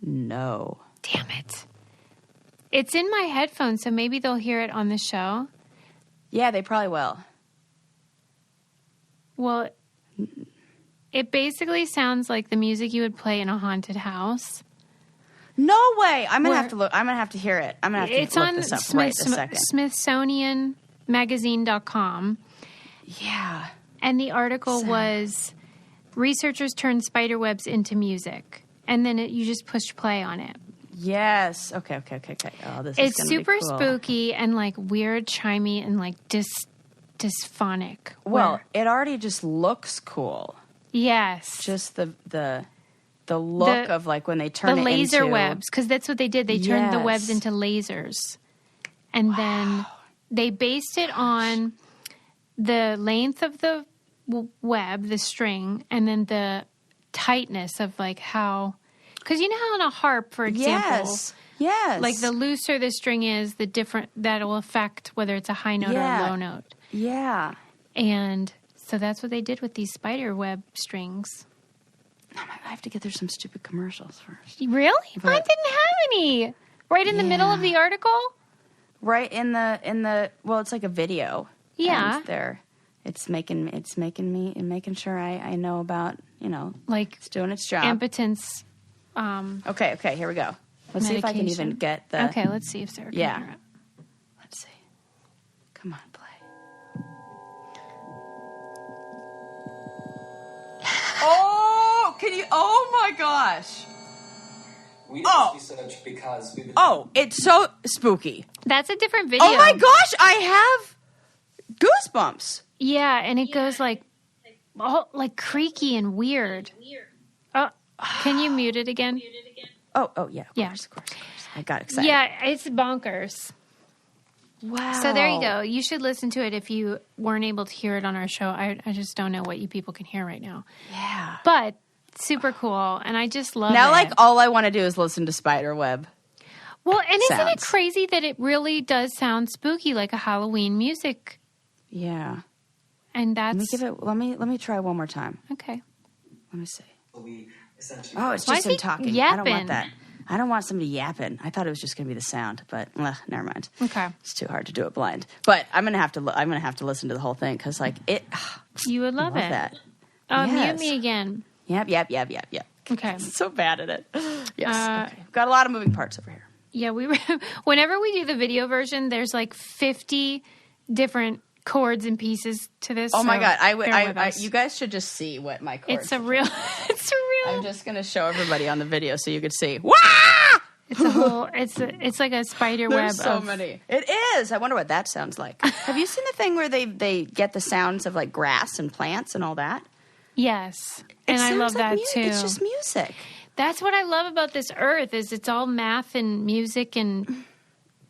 [SPEAKER 1] No.
[SPEAKER 2] Damn it. It's in my headphones, so maybe they'll hear it on the show.
[SPEAKER 1] Yeah, they probably will.
[SPEAKER 2] Well, it basically sounds like the music you would play in a haunted house.
[SPEAKER 1] No way. I'm going to have to look. I'm going to have to hear it. I'm going to have to look this up right a second.
[SPEAKER 2] SmithsonianMagazine.com.
[SPEAKER 1] Yeah.
[SPEAKER 2] And the article was researchers turned spider webs into music. And then you just push play on it.
[SPEAKER 1] Yes. Okay. Oh, this is
[SPEAKER 2] It's super spooky and like weird, chimey, and like dysphonic.
[SPEAKER 1] Well, it already just looks cool.
[SPEAKER 2] Yes.
[SPEAKER 1] Just the look of like when they turn
[SPEAKER 2] the
[SPEAKER 1] it
[SPEAKER 2] laser
[SPEAKER 1] into...
[SPEAKER 2] webs, because that's what they did. They turned the webs into lasers. And then they based it on the length of the web, the string, and then the tightness of like how... Because you know how on a harp, for example...
[SPEAKER 1] Yes.
[SPEAKER 2] Like the looser the string is, the different... That'll affect whether it's a high note or a low note.
[SPEAKER 1] Yeah.
[SPEAKER 2] And so that's what they did with these spider web strings.
[SPEAKER 1] Oh my, I have to get through some stupid commercials first.
[SPEAKER 2] Really? I didn't have any. Right in the middle of the article?
[SPEAKER 1] Right in the well, it's like a video.
[SPEAKER 2] Yeah.
[SPEAKER 1] And there, it's making sure I know about,
[SPEAKER 2] like
[SPEAKER 1] it's doing its job.
[SPEAKER 2] Impotence.
[SPEAKER 1] Okay, here we go. Let's see if I can even get the...
[SPEAKER 2] Okay, let's see if Sarah can hear it.
[SPEAKER 1] Let's see. Come on, play. Oh, can you... Oh, my gosh.
[SPEAKER 3] We did this research because we...
[SPEAKER 1] Oh, it's so spooky.
[SPEAKER 2] That's a different video.
[SPEAKER 1] Oh, my gosh, I have goosebumps.
[SPEAKER 2] Yeah, and it goes like creaky and weird. Oh, can you mute it again?
[SPEAKER 1] Oh, yeah, of course. I got excited.
[SPEAKER 2] Yeah, it's bonkers.
[SPEAKER 1] Wow.
[SPEAKER 2] So there you go. You should listen to it if you weren't able to hear it on our show. I just don't know what you people can hear right now.
[SPEAKER 1] Yeah.
[SPEAKER 2] But super cool, and I just love it.
[SPEAKER 1] Now, like, all I want to do is listen to Spiderweb.
[SPEAKER 2] Well, and isn't it crazy that it really does sound spooky, like a Halloween music?
[SPEAKER 1] Yeah.
[SPEAKER 2] And that's...
[SPEAKER 1] Let me try one more time.
[SPEAKER 2] Okay.
[SPEAKER 1] Let me see.
[SPEAKER 3] We essentially...
[SPEAKER 1] Oh, it's just him talking.
[SPEAKER 2] Yapping?
[SPEAKER 1] I don't want that. I don't want somebody yapping. I thought it was just going to be the sound, but never mind.
[SPEAKER 2] Okay.
[SPEAKER 1] It's too hard to do it blind. But I'm going to have to listen to the whole thing because, like, it...
[SPEAKER 2] You would love it.
[SPEAKER 1] That.
[SPEAKER 2] Mute me again.
[SPEAKER 1] Yep.
[SPEAKER 2] Okay.
[SPEAKER 1] So bad at it. Yes. Okay. Got a lot of moving parts over here.
[SPEAKER 2] Yeah, whenever we do the video version, there's like 50 different chords and pieces to this.
[SPEAKER 1] Oh my God. You guys should just see what my chords
[SPEAKER 2] It's a real...
[SPEAKER 1] I'm just going to show everybody on the video so you could see. Wah!
[SPEAKER 2] It's a whole... It's like a spider web.
[SPEAKER 1] There's so many. It is. I wonder what that sounds like. Have you seen the thing where they get the sounds of like grass and plants and all that?
[SPEAKER 2] Yes. And I love that too.
[SPEAKER 1] It's just music.
[SPEAKER 2] That's what I love about this earth is it's all math and music and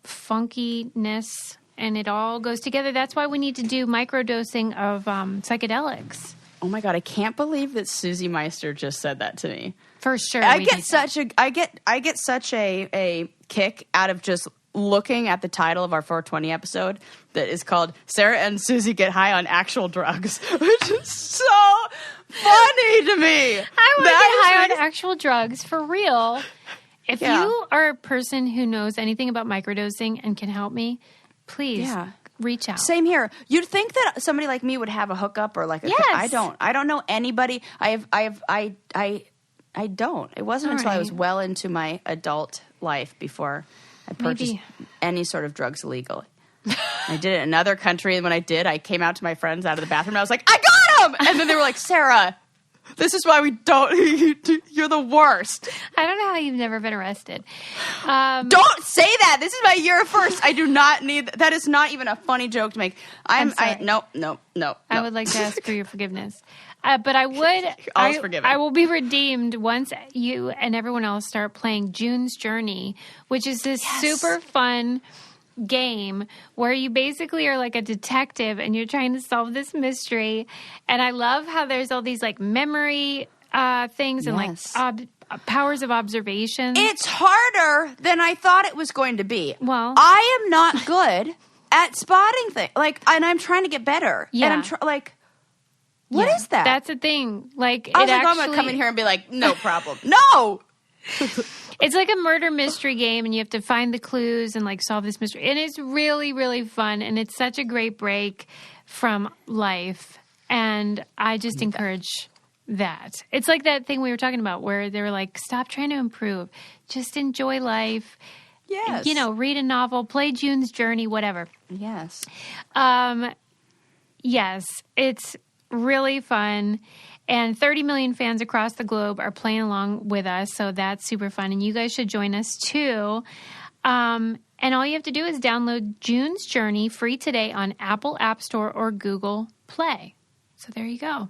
[SPEAKER 2] funkiness, and it all goes together. That's why we need to do microdosing of psychedelics.
[SPEAKER 1] Oh my God, I can't believe that Susie Meister just said that to me.
[SPEAKER 2] For sure.
[SPEAKER 1] I get such a kick out of just looking at the title of our 420 episode that is called Sarah and Susie Get High on Actual Drugs, which is so funny to me.
[SPEAKER 2] I want to get high on actual drugs, for real. If you are a person who knows anything about microdosing and can help me, please reach out.
[SPEAKER 1] Same here. You'd think that somebody like me would have a hookup or like a I don't know anybody. I don't. It wasn't until I was well into my adult life before I purchased any sort of drugs illegally. I did it in another country, and when I did, I came out to my friends out of the bathroom, and I was like, I got him! And then they were like, Sarah, this is why we don't... You're the worst.
[SPEAKER 2] I don't know how you've never been arrested.
[SPEAKER 1] Don't say that! This is my year first. I do not need... That is not even a funny joke to make.
[SPEAKER 2] I'm sorry.
[SPEAKER 1] No.
[SPEAKER 2] I would like to ask for your forgiveness. But I would...
[SPEAKER 1] All's forgiven.
[SPEAKER 2] I will be redeemed once you and everyone else start playing June's Journey, which is this super fun game where you basically are like a detective and you're trying to solve this mystery. And I love how there's all these like memory things and like powers of observation.
[SPEAKER 1] It's harder than I thought it was going to be.
[SPEAKER 2] Well,
[SPEAKER 1] I am not good at spotting things. Like, and I'm trying to get better.
[SPEAKER 2] Yeah.
[SPEAKER 1] And I'm what is that?
[SPEAKER 2] That's a thing. Like,
[SPEAKER 1] I was like, I'm going to come in here and be like, no problem. No!
[SPEAKER 2] It's like a murder mystery game, and you have to find the clues and like solve this mystery. And it's really, really fun, and it's such a great break from life. And I just encourage that. It's like that thing we were talking about where they were like, stop trying to improve. Just enjoy life.
[SPEAKER 1] Yes.
[SPEAKER 2] You know, read a novel, play June's Journey, whatever.
[SPEAKER 1] Yes.
[SPEAKER 2] Yes, it's really fun. And 30 million fans across the globe are playing along with us, so that's super fun. And you guys should join us too. And all you have to do is download June's Journey free today on Apple App Store or Google Play. So there you go.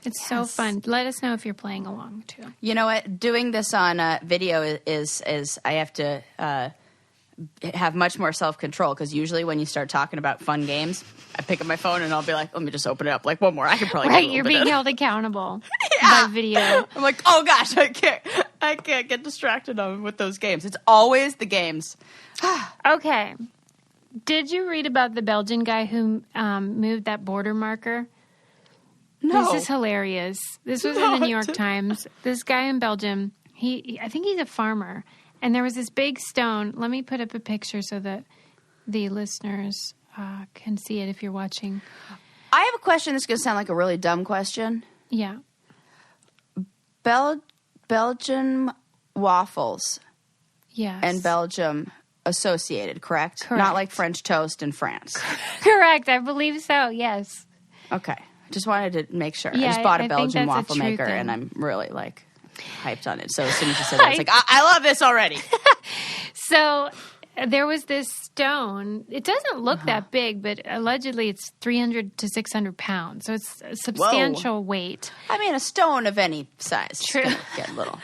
[SPEAKER 2] It's so fun. Let us know if you're playing along too.
[SPEAKER 1] You know what? Doing this on video is I have to have much more self-control, because usually when you start talking about fun games, I pick up my phone and I'll be like, let me just open it up. Like, one more. I can probably
[SPEAKER 2] Right, you're being held accountable by video.
[SPEAKER 1] I'm like, oh gosh, I can't get distracted with those games. It's always the games.
[SPEAKER 2] Okay. Did you read about the Belgian guy who moved that border marker?
[SPEAKER 1] No.
[SPEAKER 2] This is hilarious. This was in the New York Times. This guy in Belgium, I think he's a farmer. And there was this big stone. Let me put up a picture so that the listeners can see it if you're watching.
[SPEAKER 1] I have a question that's going to sound like a really dumb question.
[SPEAKER 2] Yeah.
[SPEAKER 1] Belgian waffles
[SPEAKER 2] Yes.
[SPEAKER 1] and Belgium associated, correct?
[SPEAKER 2] Correct.
[SPEAKER 1] Not like French toast in France.
[SPEAKER 2] Correct. I believe so. Yes.
[SPEAKER 1] Okay. Just wanted to make sure.
[SPEAKER 2] Yeah,
[SPEAKER 1] I just bought
[SPEAKER 2] I
[SPEAKER 1] a
[SPEAKER 2] think
[SPEAKER 1] Belgian
[SPEAKER 2] that's a
[SPEAKER 1] waffle
[SPEAKER 2] true
[SPEAKER 1] maker,
[SPEAKER 2] thing.
[SPEAKER 1] and I'm really, like, hyped on it. So as soon as you said that, I was like, I love this already.
[SPEAKER 2] So there was this stone. It doesn't look that big, but allegedly it's 300 to 600 pounds. So it's a substantial weight.
[SPEAKER 1] I mean, a stone of any size
[SPEAKER 2] True.
[SPEAKER 1] is going to get little.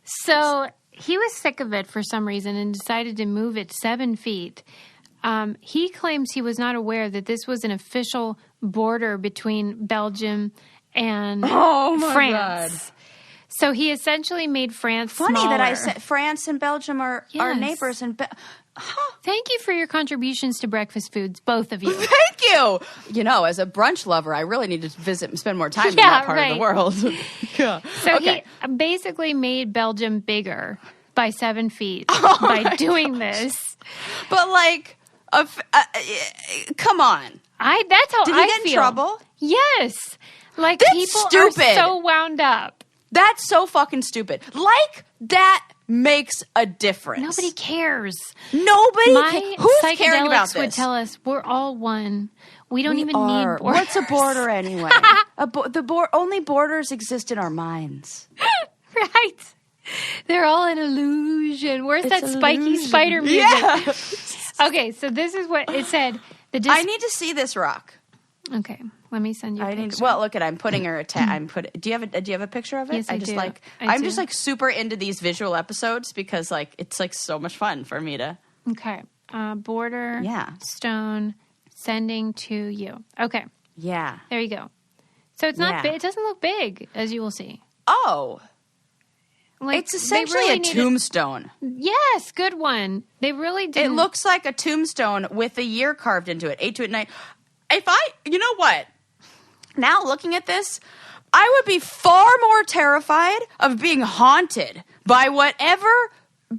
[SPEAKER 2] So he was sick of it for some reason and decided to move it 7 feet. He claims he was not aware that this was an official border between Belgium and France. So he essentially made France
[SPEAKER 1] Funny
[SPEAKER 2] smaller.
[SPEAKER 1] that I said France and Belgium are neighbors. And
[SPEAKER 2] Thank you for your contributions to breakfast foods, both of you.
[SPEAKER 1] Thank you. You know, as a brunch lover, I really need to visit and spend more time in that part of the world. Yeah.
[SPEAKER 2] So he basically made Belgium bigger by 7 feet by doing this.
[SPEAKER 1] But, like, come on.
[SPEAKER 2] That's how
[SPEAKER 1] Did
[SPEAKER 2] I
[SPEAKER 1] he get
[SPEAKER 2] feel.
[SPEAKER 1] in trouble?
[SPEAKER 2] Yes. Like,
[SPEAKER 1] That's
[SPEAKER 2] people
[SPEAKER 1] stupid.
[SPEAKER 2] are so wound up.
[SPEAKER 1] That's so fucking stupid. Like, that makes a difference.
[SPEAKER 2] Nobody cares.
[SPEAKER 1] Nobody
[SPEAKER 2] My
[SPEAKER 1] Who's caring about
[SPEAKER 2] psychedelics
[SPEAKER 1] this?
[SPEAKER 2] would tell us we're all one. We don't even
[SPEAKER 1] are.
[SPEAKER 2] need borders.
[SPEAKER 1] What's a border anyway? Only borders exist in our minds.
[SPEAKER 2] Right. They're all an illusion. Where's that spiky
[SPEAKER 1] illusion.
[SPEAKER 2] spider music?
[SPEAKER 1] Yeah.
[SPEAKER 2] Okay, so this is what it said.
[SPEAKER 1] I need to see this rock.
[SPEAKER 2] Okay, let me send you a picture.
[SPEAKER 1] Well, look at I'm putting her do you have a picture of it?
[SPEAKER 2] Yes, I
[SPEAKER 1] just
[SPEAKER 2] do.
[SPEAKER 1] like
[SPEAKER 2] I
[SPEAKER 1] I'm
[SPEAKER 2] do.
[SPEAKER 1] just like super into these visual episodes because like it's like so much fun for me to.
[SPEAKER 2] Okay, border, stone, sending to you. Okay,
[SPEAKER 1] Yeah.
[SPEAKER 2] there you go. So it's not big. It doesn't look big, as you will see.
[SPEAKER 1] Oh.
[SPEAKER 2] Like,
[SPEAKER 1] It's essentially
[SPEAKER 2] they really
[SPEAKER 1] a tombstone.
[SPEAKER 2] Yes, good one. They really did.
[SPEAKER 1] It looks like a tombstone with a year carved into it. 8 to 9. You know what? Now looking at this, I would be far more terrified of being haunted by whatever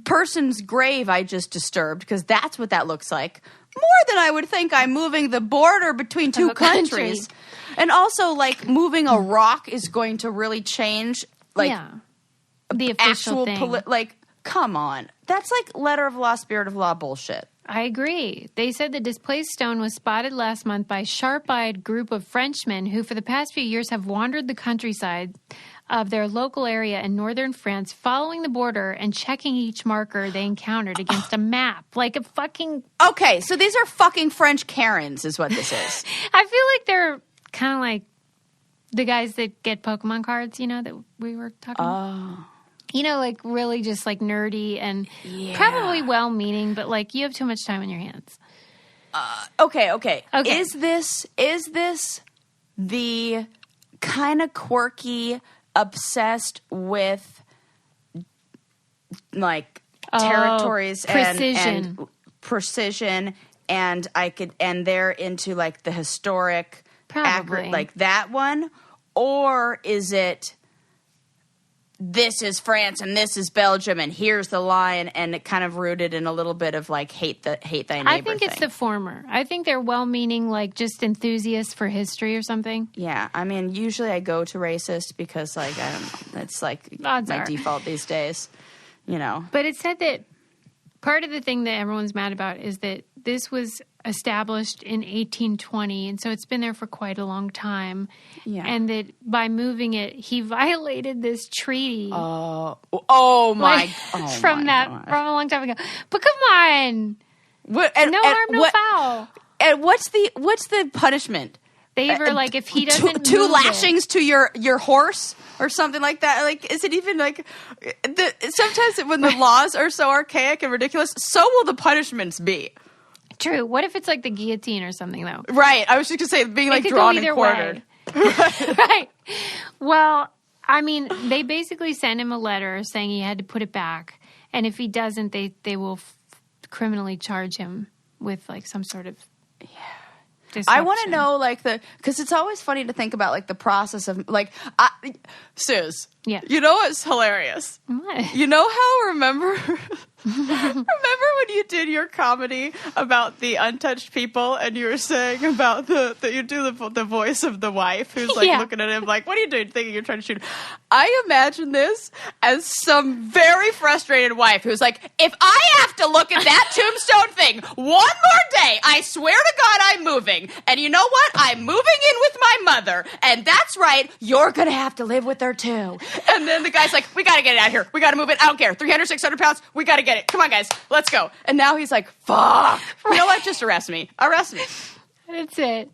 [SPEAKER 1] person's grave I just disturbed, because that's what that looks like, more than I would think I'm moving the border between two countries. And also, like, moving a rock is going to really change, like,
[SPEAKER 2] the official thing.
[SPEAKER 1] Like, come on. That's like letter of law, spirit of law bullshit.
[SPEAKER 2] I agree. They said the displaced stone was spotted last month by a sharp-eyed group of Frenchmen who for the past few years have wandered the countryside of their local area in northern France, following the border and checking each marker they encountered against a map. Like a fucking...
[SPEAKER 1] Okay, so these are fucking French Karens is what this is.
[SPEAKER 2] I feel like they're kind of like the guys that get Pokemon cards, you know, that we were talking about. You know, like really just like nerdy and probably well-meaning, but like you have too much time on your hands.
[SPEAKER 1] Okay. Is this the kind of quirky, obsessed with like territories and precision, and they're into like the historic,
[SPEAKER 2] Probably.
[SPEAKER 1] accurate, like that one, or is it this is France and this is Belgium and here's the line, and it kind of rooted in a little bit of like hate thy neighbor
[SPEAKER 2] I think it's
[SPEAKER 1] thing.
[SPEAKER 2] the former. I think they're well-meaning, like just enthusiasts for history or something.
[SPEAKER 1] Yeah, I mean, usually I go to racist because, like, I don't know, it's like
[SPEAKER 2] Odds
[SPEAKER 1] my
[SPEAKER 2] are.
[SPEAKER 1] default these days, you know.
[SPEAKER 2] But it said that part of the thing that everyone's mad about is that this was established in 1820, and so it's been there for quite a long time.
[SPEAKER 1] Yeah.
[SPEAKER 2] And that by moving it, he violated this treaty.
[SPEAKER 1] Oh
[SPEAKER 2] Like,
[SPEAKER 1] my!
[SPEAKER 2] from a long time ago. But come on,
[SPEAKER 1] What,
[SPEAKER 2] no harm, no foul.
[SPEAKER 1] And what's the punishment?
[SPEAKER 2] They were like, if he doesn't
[SPEAKER 1] two
[SPEAKER 2] move
[SPEAKER 1] lashings to your horse or something like that. Like, is it even like sometimes when the laws are so archaic and ridiculous, so will the punishments be.
[SPEAKER 2] True. What if it's like the guillotine or something, though?
[SPEAKER 1] Right. I was just gonna say being like
[SPEAKER 2] could
[SPEAKER 1] drawn
[SPEAKER 2] go
[SPEAKER 1] and
[SPEAKER 2] either
[SPEAKER 1] quartered.
[SPEAKER 2] Right. Well, I mean, they basically sent him a letter saying he had to put it back, and if he doesn't, they will criminally charge him with like some sort of
[SPEAKER 1] I want to
[SPEAKER 2] disruption.
[SPEAKER 1] know, like, because it's always funny to think about, like, the process of, like, Suze.
[SPEAKER 2] Yeah.
[SPEAKER 1] You know what's hilarious?
[SPEAKER 2] What?
[SPEAKER 1] You know how, remember when you did your comedy about the untouched people and you were saying about that you do the voice of the wife who's, like,
[SPEAKER 2] Yeah.
[SPEAKER 1] looking at him like, what are you doing, thinking you're trying to shoot him? I imagine this as some very frustrated wife who's like, if I have to look at that tombstone thing one more day, I swear to God I'm moving. And you know what? I'm moving in with my mother. And that's right, you're going to have to live with her too. And then the guy's like, we got to get it out of here. We got to move it. I don't care. 300, 600 pounds. We got to get it. Come on, guys. Let's go. And now he's like, fuck. You know what? Just arrest me. Arrest me.
[SPEAKER 2] That's it.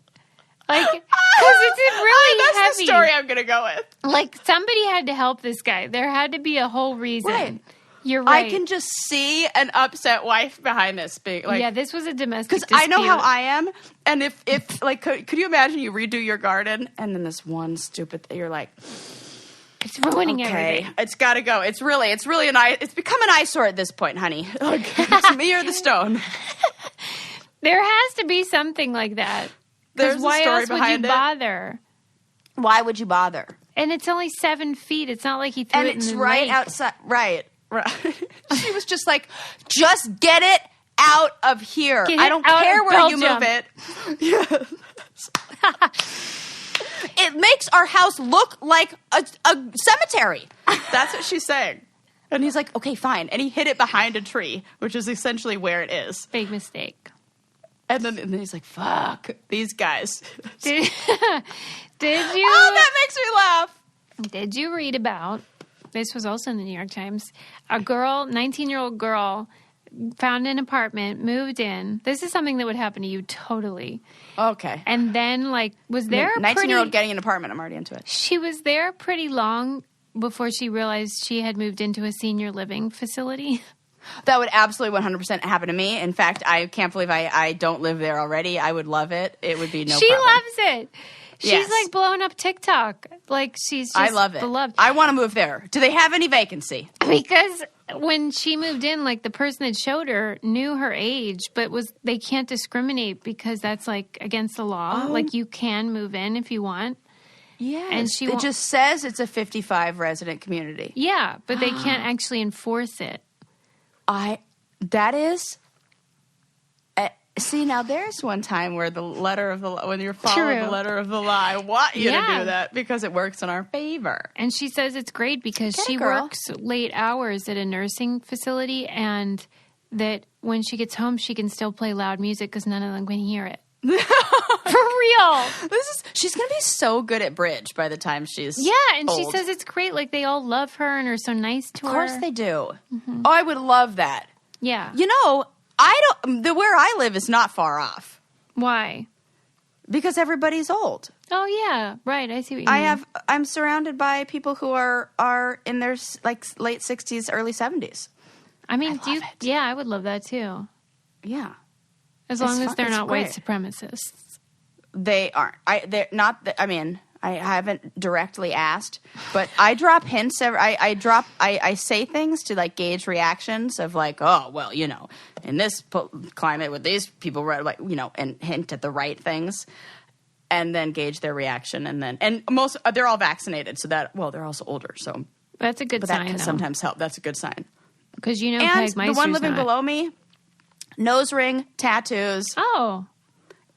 [SPEAKER 2] Like, because it's really
[SPEAKER 1] That's
[SPEAKER 2] heavy.
[SPEAKER 1] the story I'm going to go with.
[SPEAKER 2] Like, somebody had to help this guy. There had to be a whole reason.
[SPEAKER 1] Right.
[SPEAKER 2] You're right.
[SPEAKER 1] I can just see an upset wife behind this being like,
[SPEAKER 2] yeah, this was a domestic
[SPEAKER 1] because I know how I am, and if like, could you imagine you redo your garden and then this one stupid you're like,
[SPEAKER 2] It's ruining
[SPEAKER 1] okay,
[SPEAKER 2] everything.
[SPEAKER 1] it's got to go. It's really it's become an eyesore at this point, honey. Like, it's me or the stone.
[SPEAKER 2] There has to be something like that.
[SPEAKER 1] There's
[SPEAKER 2] Because
[SPEAKER 1] a
[SPEAKER 2] why
[SPEAKER 1] story
[SPEAKER 2] else would
[SPEAKER 1] behind
[SPEAKER 2] you
[SPEAKER 1] it.
[SPEAKER 2] bother?
[SPEAKER 1] Why would you bother?
[SPEAKER 2] And it's only 7 feet. It's not like he threw
[SPEAKER 1] And
[SPEAKER 2] it
[SPEAKER 1] it's
[SPEAKER 2] in the
[SPEAKER 1] right
[SPEAKER 2] lake.
[SPEAKER 1] outside. Right. She was just like, just get it out of here.
[SPEAKER 2] Get
[SPEAKER 1] I
[SPEAKER 2] it
[SPEAKER 1] don't
[SPEAKER 2] out
[SPEAKER 1] care
[SPEAKER 2] of
[SPEAKER 1] where you
[SPEAKER 2] Belgium.
[SPEAKER 1] move it. Yeah. It makes our house look like a cemetery. That's what she's saying. And he's like, okay, fine. And he hid it behind a tree, which is essentially where it is.
[SPEAKER 2] Big mistake.
[SPEAKER 1] And then he's like, fuck, these guys.
[SPEAKER 2] Did you?
[SPEAKER 1] Oh, that makes me laugh.
[SPEAKER 2] Did you read about? This was also in the New York Times. A girl, 19-year-old girl, found an apartment, moved in. This is something that would happen to you totally.
[SPEAKER 1] Okay.
[SPEAKER 2] And then, like, was there
[SPEAKER 1] 19-year-old getting an apartment. I'm already into it.
[SPEAKER 2] She was there pretty long before she realized she had moved into a senior living facility.
[SPEAKER 1] That would absolutely 100% happen to me. In fact, I can't believe I don't live there already. I would love it. It would be no
[SPEAKER 2] She
[SPEAKER 1] problem.
[SPEAKER 2] loves it. She's
[SPEAKER 1] Yes.
[SPEAKER 2] like blowing up TikTok. Like, she's just
[SPEAKER 1] I love it.
[SPEAKER 2] beloved.
[SPEAKER 1] I want to move there. Do they have any vacancy?
[SPEAKER 2] Because when she moved in, like, the person that showed her knew her age, but they can't discriminate because that's, like, against the law.
[SPEAKER 1] Oh.
[SPEAKER 2] Like, you can move in if you want.
[SPEAKER 1] Yes.
[SPEAKER 2] And she
[SPEAKER 1] it
[SPEAKER 2] won't-
[SPEAKER 1] just says it's a 55 resident community.
[SPEAKER 2] Yeah, but they can't actually enforce it.
[SPEAKER 1] That is. See, now there's one time where when you're following
[SPEAKER 2] True.
[SPEAKER 1] the letter of the law, I want you to
[SPEAKER 2] Yeah.
[SPEAKER 1] do that because it works in our favor.
[SPEAKER 2] And she says it's great because
[SPEAKER 1] Get it,
[SPEAKER 2] she
[SPEAKER 1] girl.
[SPEAKER 2] works late hours at a nursing facility, and that when she gets home, she can still play loud music because none of them can hear it. For real.
[SPEAKER 1] She's gonna be so good at bridge by the time she's
[SPEAKER 2] Yeah, and she
[SPEAKER 1] old.
[SPEAKER 2] says it's great. Like, they all love her and are so nice to
[SPEAKER 1] Of
[SPEAKER 2] her.
[SPEAKER 1] course they do. Oh, I would love that.
[SPEAKER 2] Yeah.
[SPEAKER 1] You know, where I live is not far off
[SPEAKER 2] Why?
[SPEAKER 1] because everybody's old.
[SPEAKER 2] Oh, yeah. Right. I see what you mean.
[SPEAKER 1] I'm surrounded by people who are in their like late 60s, early 70s.
[SPEAKER 2] I mean,
[SPEAKER 1] love it.
[SPEAKER 2] Yeah, I would love that too.
[SPEAKER 1] Yeah.
[SPEAKER 2] As long as they're
[SPEAKER 1] it's
[SPEAKER 2] not
[SPEAKER 1] great.
[SPEAKER 2] white supremacists.
[SPEAKER 1] They aren't. They're not. I mean, I haven't directly asked, but I drop hints. I say things to like gauge reactions of like, oh, well, you know, in this climate with these people, like, you know, and hint at the right things, and then gauge their reaction, and most they're all vaccinated, so that they're also older, so
[SPEAKER 2] That's a good
[SPEAKER 1] but
[SPEAKER 2] sign,
[SPEAKER 1] that can
[SPEAKER 2] though.
[SPEAKER 1] sometimes help. That's a good sign.
[SPEAKER 2] Because you know
[SPEAKER 1] And
[SPEAKER 2] Peg Meister's
[SPEAKER 1] the one living
[SPEAKER 2] not.
[SPEAKER 1] below me, nose ring, tattoos,
[SPEAKER 2] Oh.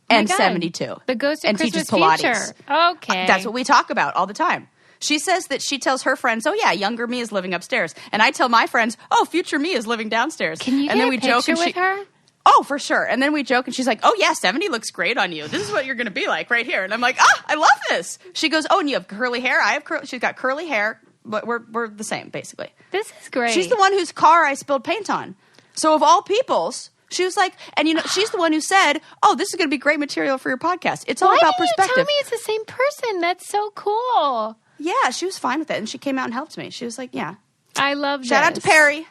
[SPEAKER 1] and
[SPEAKER 2] my God.
[SPEAKER 1] 72.
[SPEAKER 2] The Ghost of
[SPEAKER 1] and
[SPEAKER 2] Christmas
[SPEAKER 1] teaches Pilates.
[SPEAKER 2] Future. Okay.
[SPEAKER 1] That's what we talk about all the time. She says that she tells her friends, "Oh yeah, younger me is living upstairs," and I tell my friends, "Oh, future me is living downstairs."
[SPEAKER 2] Can you
[SPEAKER 1] and
[SPEAKER 2] get
[SPEAKER 1] then
[SPEAKER 2] a
[SPEAKER 1] we
[SPEAKER 2] picture
[SPEAKER 1] joke and
[SPEAKER 2] with her?
[SPEAKER 1] Oh, for sure. And then we joke, and she's like, "Oh yeah, 70 looks great on you. This is what you're going to be like right here." And I'm like, "Ah, I love this." She goes, "Oh, and you have curly hair. I have She's got curly hair, but we're the same basically.
[SPEAKER 2] This is great.
[SPEAKER 1] She's the one whose car I spilled paint on. So of all peoples. She was like, and she's the one who said, "Oh, this is going to be great material for your podcast." It's all
[SPEAKER 2] Why
[SPEAKER 1] about
[SPEAKER 2] didn't
[SPEAKER 1] perspective.
[SPEAKER 2] you tell me it's the same person? That's so cool.
[SPEAKER 1] Yeah, she was fine with it, and she came out and helped me. She was like, "Yeah."
[SPEAKER 2] I love
[SPEAKER 1] Shout out to Perry.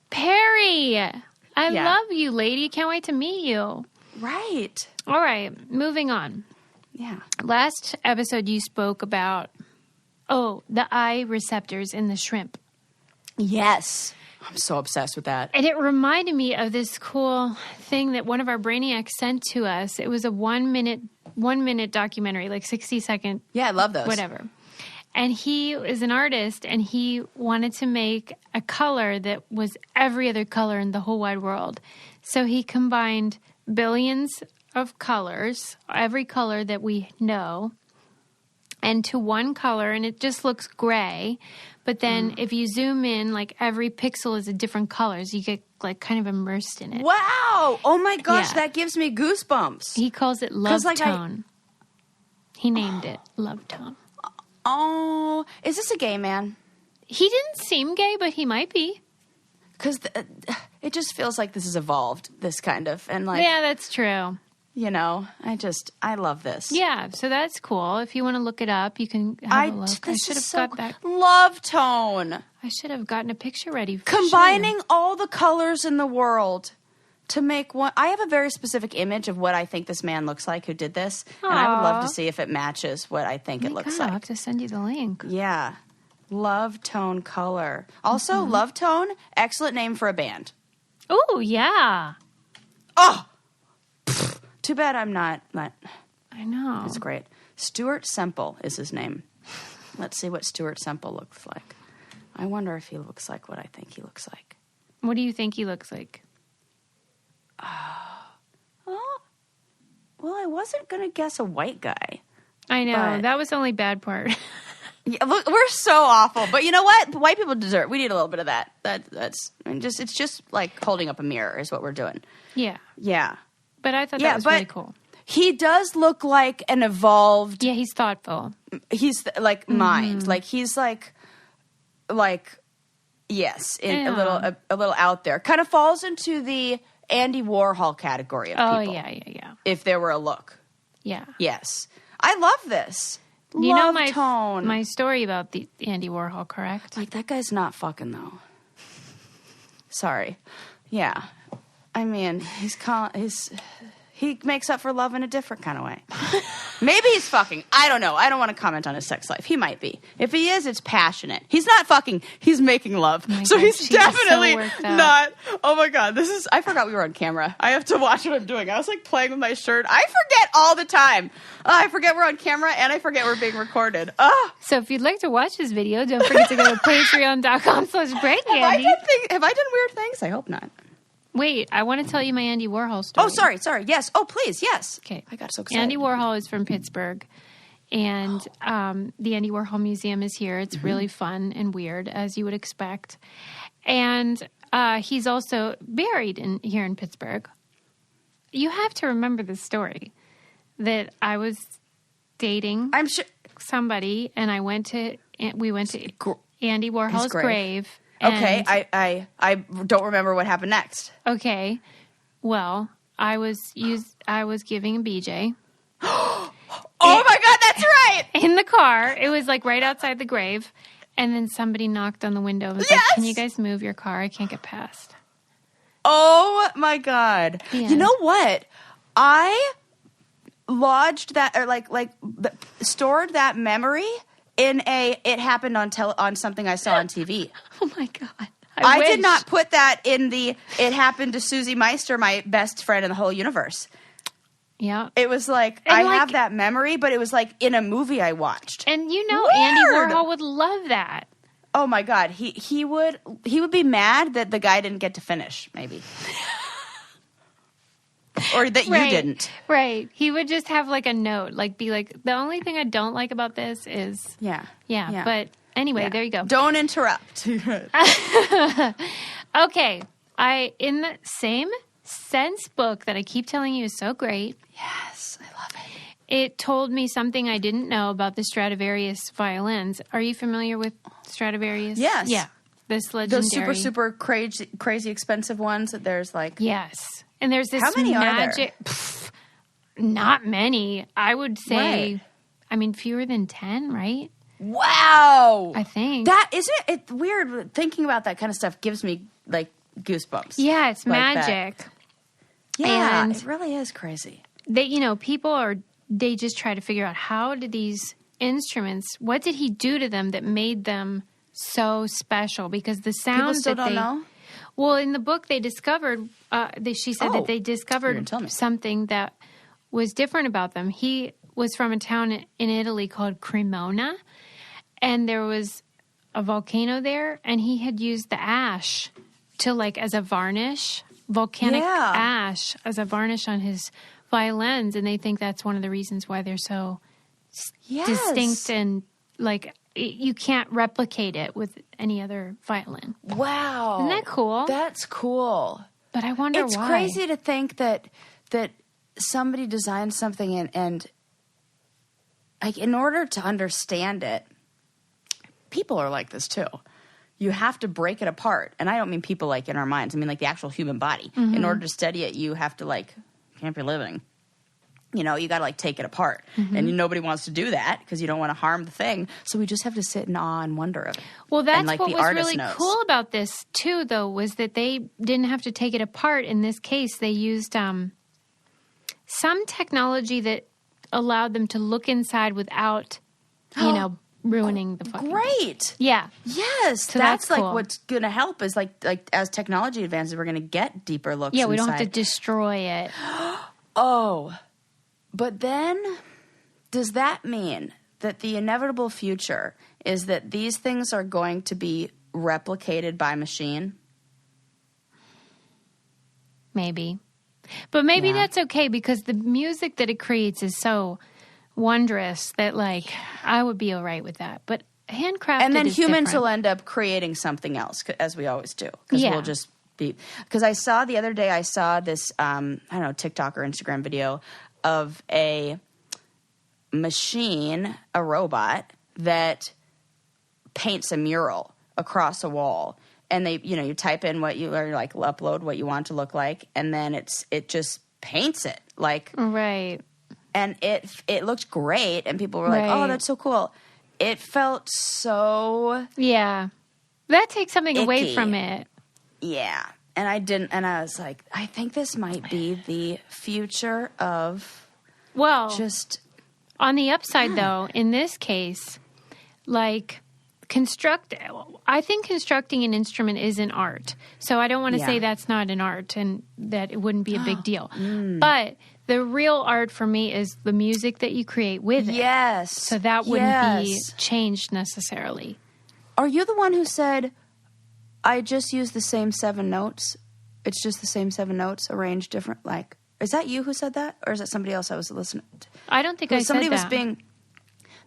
[SPEAKER 2] Perry. I
[SPEAKER 1] Yeah.
[SPEAKER 2] love you, lady. Can't wait to meet you.
[SPEAKER 1] Right.
[SPEAKER 2] All right, moving on.
[SPEAKER 1] Yeah.
[SPEAKER 2] Last episode you spoke about, the eye receptors in the shrimp.
[SPEAKER 1] Yes. I'm so obsessed with that.
[SPEAKER 2] And it reminded me of this cool thing that one of our brainiacs sent to us. It was a 1 minute documentary, like 60-second.
[SPEAKER 1] Yeah, I love those.
[SPEAKER 2] Whatever. And he is an artist, and he wanted to make a color that was every other color in the whole wide world. So he combined billions of colors, every color that we know, into one color, and it just looks gray. But then if you zoom in, like every pixel is a different color, so you get like kind of immersed in it.
[SPEAKER 1] Wow. Oh my gosh,
[SPEAKER 2] Yeah.
[SPEAKER 1] that gives me goosebumps.
[SPEAKER 2] He calls it Love
[SPEAKER 1] like,
[SPEAKER 2] Tone. He named it Love Tone.
[SPEAKER 1] Oh, is this a gay man?
[SPEAKER 2] He didn't seem gay, but he might be.
[SPEAKER 1] Because it just feels like this has evolved, this kind of, and like,
[SPEAKER 2] Yeah, that's true.
[SPEAKER 1] I love this.
[SPEAKER 2] Yeah, so that's cool. If you want to look it up, you can have a look. I
[SPEAKER 1] This
[SPEAKER 2] should
[SPEAKER 1] is
[SPEAKER 2] have
[SPEAKER 1] so
[SPEAKER 2] got that.
[SPEAKER 1] Love Tone.
[SPEAKER 2] I should have gotten a picture ready. For
[SPEAKER 1] Combining all the colors in the world to make one. I have a very specific image of what I think this man looks like who did this, and I would love to
[SPEAKER 2] Aw.
[SPEAKER 1] see if it matches what I think it looks
[SPEAKER 2] I'll
[SPEAKER 1] like.
[SPEAKER 2] have to send you the link.
[SPEAKER 1] Yeah. Love Tone color. Also, Love Tone, excellent name for a band.
[SPEAKER 2] Oh, yeah.
[SPEAKER 1] Oh! Pfft. Too bad I'm not.
[SPEAKER 2] I know.
[SPEAKER 1] It's great. Stuart Semple is his name. Let's see what Stuart Semple looks like. I wonder if he looks like what I think he looks like.
[SPEAKER 2] What do you think he looks like?
[SPEAKER 1] Well, I wasn't going to guess a white guy.
[SPEAKER 2] I know.
[SPEAKER 1] But-
[SPEAKER 2] That was the only bad part.
[SPEAKER 1] Yeah, look, we're so awful. But you know what? White people deserve. We need a little bit of that. It's just like holding up a mirror is what we're doing.
[SPEAKER 2] Yeah.
[SPEAKER 1] Yeah.
[SPEAKER 2] But I thought
[SPEAKER 1] Yeah,
[SPEAKER 2] that was
[SPEAKER 1] but-
[SPEAKER 2] really cool.
[SPEAKER 1] He does look like an evolved.
[SPEAKER 2] Yeah, he's thoughtful.
[SPEAKER 1] He's like mind. Like he's like yes,
[SPEAKER 2] Yeah.
[SPEAKER 1] a little out there. Kind of falls into the Andy Warhol category of
[SPEAKER 2] Oh,
[SPEAKER 1] people.
[SPEAKER 2] yeah.
[SPEAKER 1] If there were a look.
[SPEAKER 2] Yeah.
[SPEAKER 1] Yes. I love this.
[SPEAKER 2] You know
[SPEAKER 1] Love Tone.
[SPEAKER 2] my story about the Andy Warhol, correct?
[SPEAKER 1] Like, that guy's not fucking, though. Sorry. Yeah. I mean, he makes up for love in a different kind of way. Maybe he's fucking. I don't know. I don't want to comment on his sex life. He might be. If he is, it's passionate. He's not fucking. He's making love.
[SPEAKER 2] my
[SPEAKER 1] So
[SPEAKER 2] God,
[SPEAKER 1] he's
[SPEAKER 2] she's so
[SPEAKER 1] definitely
[SPEAKER 2] worked out.
[SPEAKER 1] not. Oh my God. I forgot we were on camera. I have to watch what I'm doing. I was like playing with my shirt. I forget all the time. I forget we're on camera and I forget we're being recorded.
[SPEAKER 2] So if you'd like to watch this video, don't forget to go to patreon.com/breakandy.
[SPEAKER 1] Have I done weird things? I hope not.
[SPEAKER 2] Wait, I want to tell you my Andy Warhol story.
[SPEAKER 1] Oh, sorry. Yes. Oh, please. Yes.
[SPEAKER 2] Okay.
[SPEAKER 1] I got so excited.
[SPEAKER 2] Andy Warhol is from Pittsburgh, and the Andy Warhol Museum is here. It's really fun and weird, as you would expect. And he's also buried here in Pittsburgh. You have to remember this story, that I was dating
[SPEAKER 1] I'm sure.
[SPEAKER 2] somebody, and we went to Andy Warhol's
[SPEAKER 1] grave.
[SPEAKER 2] grave.
[SPEAKER 1] Okay,
[SPEAKER 2] and-
[SPEAKER 1] I don't remember what happened next.
[SPEAKER 2] Okay. Well, I was giving a BJ.
[SPEAKER 1] Oh my God, that's right.
[SPEAKER 2] In the car. It was like right outside the grave. And then somebody knocked on the window and was like,
[SPEAKER 1] Yes!
[SPEAKER 2] "Can you guys move your car? I can't get past."
[SPEAKER 1] Oh my God.
[SPEAKER 2] The
[SPEAKER 1] You
[SPEAKER 2] end.
[SPEAKER 1] know what? I lodged that or stored that memory in it happened on something I saw on TV.
[SPEAKER 2] Oh my God.
[SPEAKER 1] I did
[SPEAKER 2] wish.
[SPEAKER 1] not put that in it happened to Susie Meister, my best friend in the whole universe.
[SPEAKER 2] Yeah.
[SPEAKER 1] It was like,
[SPEAKER 2] And
[SPEAKER 1] I
[SPEAKER 2] like-
[SPEAKER 1] have that memory, but it was like in a movie I watched.
[SPEAKER 2] And you know
[SPEAKER 1] Weird.
[SPEAKER 2] Andy Warhol would love that.
[SPEAKER 1] Oh my God, he would be mad that the guy didn't get to finish, maybe. Or that you didn't.
[SPEAKER 2] Right. He would just have like a note, like be like, the only thing I don't like about this is... Yeah. But anyway, there you go.
[SPEAKER 1] Don't interrupt.
[SPEAKER 2] Okay. In the same Sense book that I keep telling you is so great.
[SPEAKER 1] Yes, I love it.
[SPEAKER 2] It told me something I didn't know about the Stradivarius violins. Are you familiar with Stradivarius?
[SPEAKER 1] Yes.
[SPEAKER 2] Yeah. This legendary.
[SPEAKER 1] Those super crazy expensive ones that there's like...
[SPEAKER 2] Yes. And there's this
[SPEAKER 1] How many
[SPEAKER 2] magic...
[SPEAKER 1] are there?
[SPEAKER 2] Not many. I would say,
[SPEAKER 1] Right.
[SPEAKER 2] I mean, fewer than 10, right?
[SPEAKER 1] Wow.
[SPEAKER 2] I think.
[SPEAKER 1] That, isn't it weird? Thinking about that kind of stuff gives me like goosebumps.
[SPEAKER 2] Yeah, it's
[SPEAKER 1] like
[SPEAKER 2] magic.
[SPEAKER 1] That. Yeah,
[SPEAKER 2] And
[SPEAKER 1] it really is crazy.
[SPEAKER 2] People they just try to figure out how did these instruments, what did he do to them that made them so special? Because the sound
[SPEAKER 1] People still
[SPEAKER 2] that
[SPEAKER 1] don't
[SPEAKER 2] they...
[SPEAKER 1] know?
[SPEAKER 2] Well, in the book, they discovered, she said that they
[SPEAKER 1] You
[SPEAKER 2] discovered
[SPEAKER 1] didn't tell me.
[SPEAKER 2] something that was different about them. He was from a town in Italy called Cremona, and there was a volcano there, and he had used the ash to, like, as a varnish, volcanic ash as a varnish on his violins, and they think that's one of the reasons why they're so distinct and, like, you can't replicate it with any other violin.
[SPEAKER 1] Wow.
[SPEAKER 2] Isn't that cool?
[SPEAKER 1] That's cool.
[SPEAKER 2] But I wonder why.
[SPEAKER 1] It's crazy to think that somebody designed something and like in order to understand it, people are like this too. You have to break it apart. And I don't mean people like in our minds. I mean like the actual human body. Mm-hmm. In order to study it, you have to like, can't be living. You know, you got to like take it apart. Mm-hmm. And nobody wants to do that because you don't want to harm the thing. So we just have to sit in awe and wonder of it.
[SPEAKER 2] Well, that's
[SPEAKER 1] like
[SPEAKER 2] what
[SPEAKER 1] the
[SPEAKER 2] was really
[SPEAKER 1] knows.
[SPEAKER 2] Cool about this too, though, was that they didn't have to take it apart. In this case, they used some technology that allowed them to look inside without, ruining the fucking
[SPEAKER 1] Great.
[SPEAKER 2] Thing. Yeah.
[SPEAKER 1] Yes.
[SPEAKER 2] So
[SPEAKER 1] that's like
[SPEAKER 2] cool.
[SPEAKER 1] what's going to help is like as technology advances, we're going to get deeper looks
[SPEAKER 2] Yeah, we
[SPEAKER 1] inside.
[SPEAKER 2] don't have to destroy it.
[SPEAKER 1] Oh. But then, does that mean that the inevitable future is that these things are going to be replicated by machine?
[SPEAKER 2] Maybe. But maybe that's okay because the music that it creates is so wondrous that, like, I would be all right with that. But handcrafted
[SPEAKER 1] And then
[SPEAKER 2] is
[SPEAKER 1] humans
[SPEAKER 2] different.
[SPEAKER 1] will end up creating something else, as we always do. Because
[SPEAKER 2] Yeah.
[SPEAKER 1] we'll just be... Because I saw the other day, this, TikTok or Instagram video of a machine, a robot, that paints a mural across a wall. And they, you type in what you, or like upload what you want to look like, and then it just paints it. Like...
[SPEAKER 2] Right.
[SPEAKER 1] And it looked great, and people were like,
[SPEAKER 2] Right.
[SPEAKER 1] oh, that's so cool. It felt so...
[SPEAKER 2] Yeah. That takes something away
[SPEAKER 1] icky.
[SPEAKER 2] from it.
[SPEAKER 1] Yeah. And I was like, I think this might be the future of just...
[SPEAKER 2] On the upside, though, in this case, like, I think constructing an instrument is an art. So I don't want to say that's not an art and that it wouldn't be a big deal. But the real art for me is the music that you create with it.
[SPEAKER 1] Yes.
[SPEAKER 2] So that wouldn't be changed necessarily.
[SPEAKER 1] Are you the one who said, I just use the same 7 notes? It's just the same 7 notes arranged different, like... Is that you who said that? Or is that somebody else I was listening to?
[SPEAKER 2] I don't think I said that.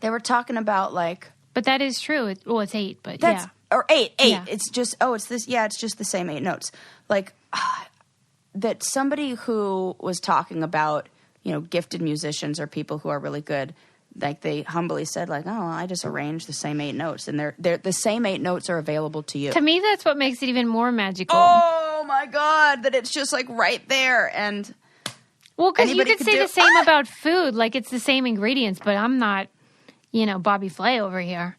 [SPEAKER 1] They were talking about, like...
[SPEAKER 2] But that is true. It's 8, but
[SPEAKER 1] that's,
[SPEAKER 2] yeah.
[SPEAKER 1] Or 8.
[SPEAKER 2] Yeah.
[SPEAKER 1] It's just, it's this, it's just the same 8 notes. Like, that somebody who was talking about, gifted musicians or people who are really good, like they humbly said, like, oh, I just arranged the same 8 notes. And they're the same 8 notes are available to you.
[SPEAKER 2] To me, that's what makes it even more magical.
[SPEAKER 1] Oh, my God. That it's just, like, right there. And...
[SPEAKER 2] Well, because you could say the same about food. Like, it's the same ingredients, but I'm not, Bobby Flay over here.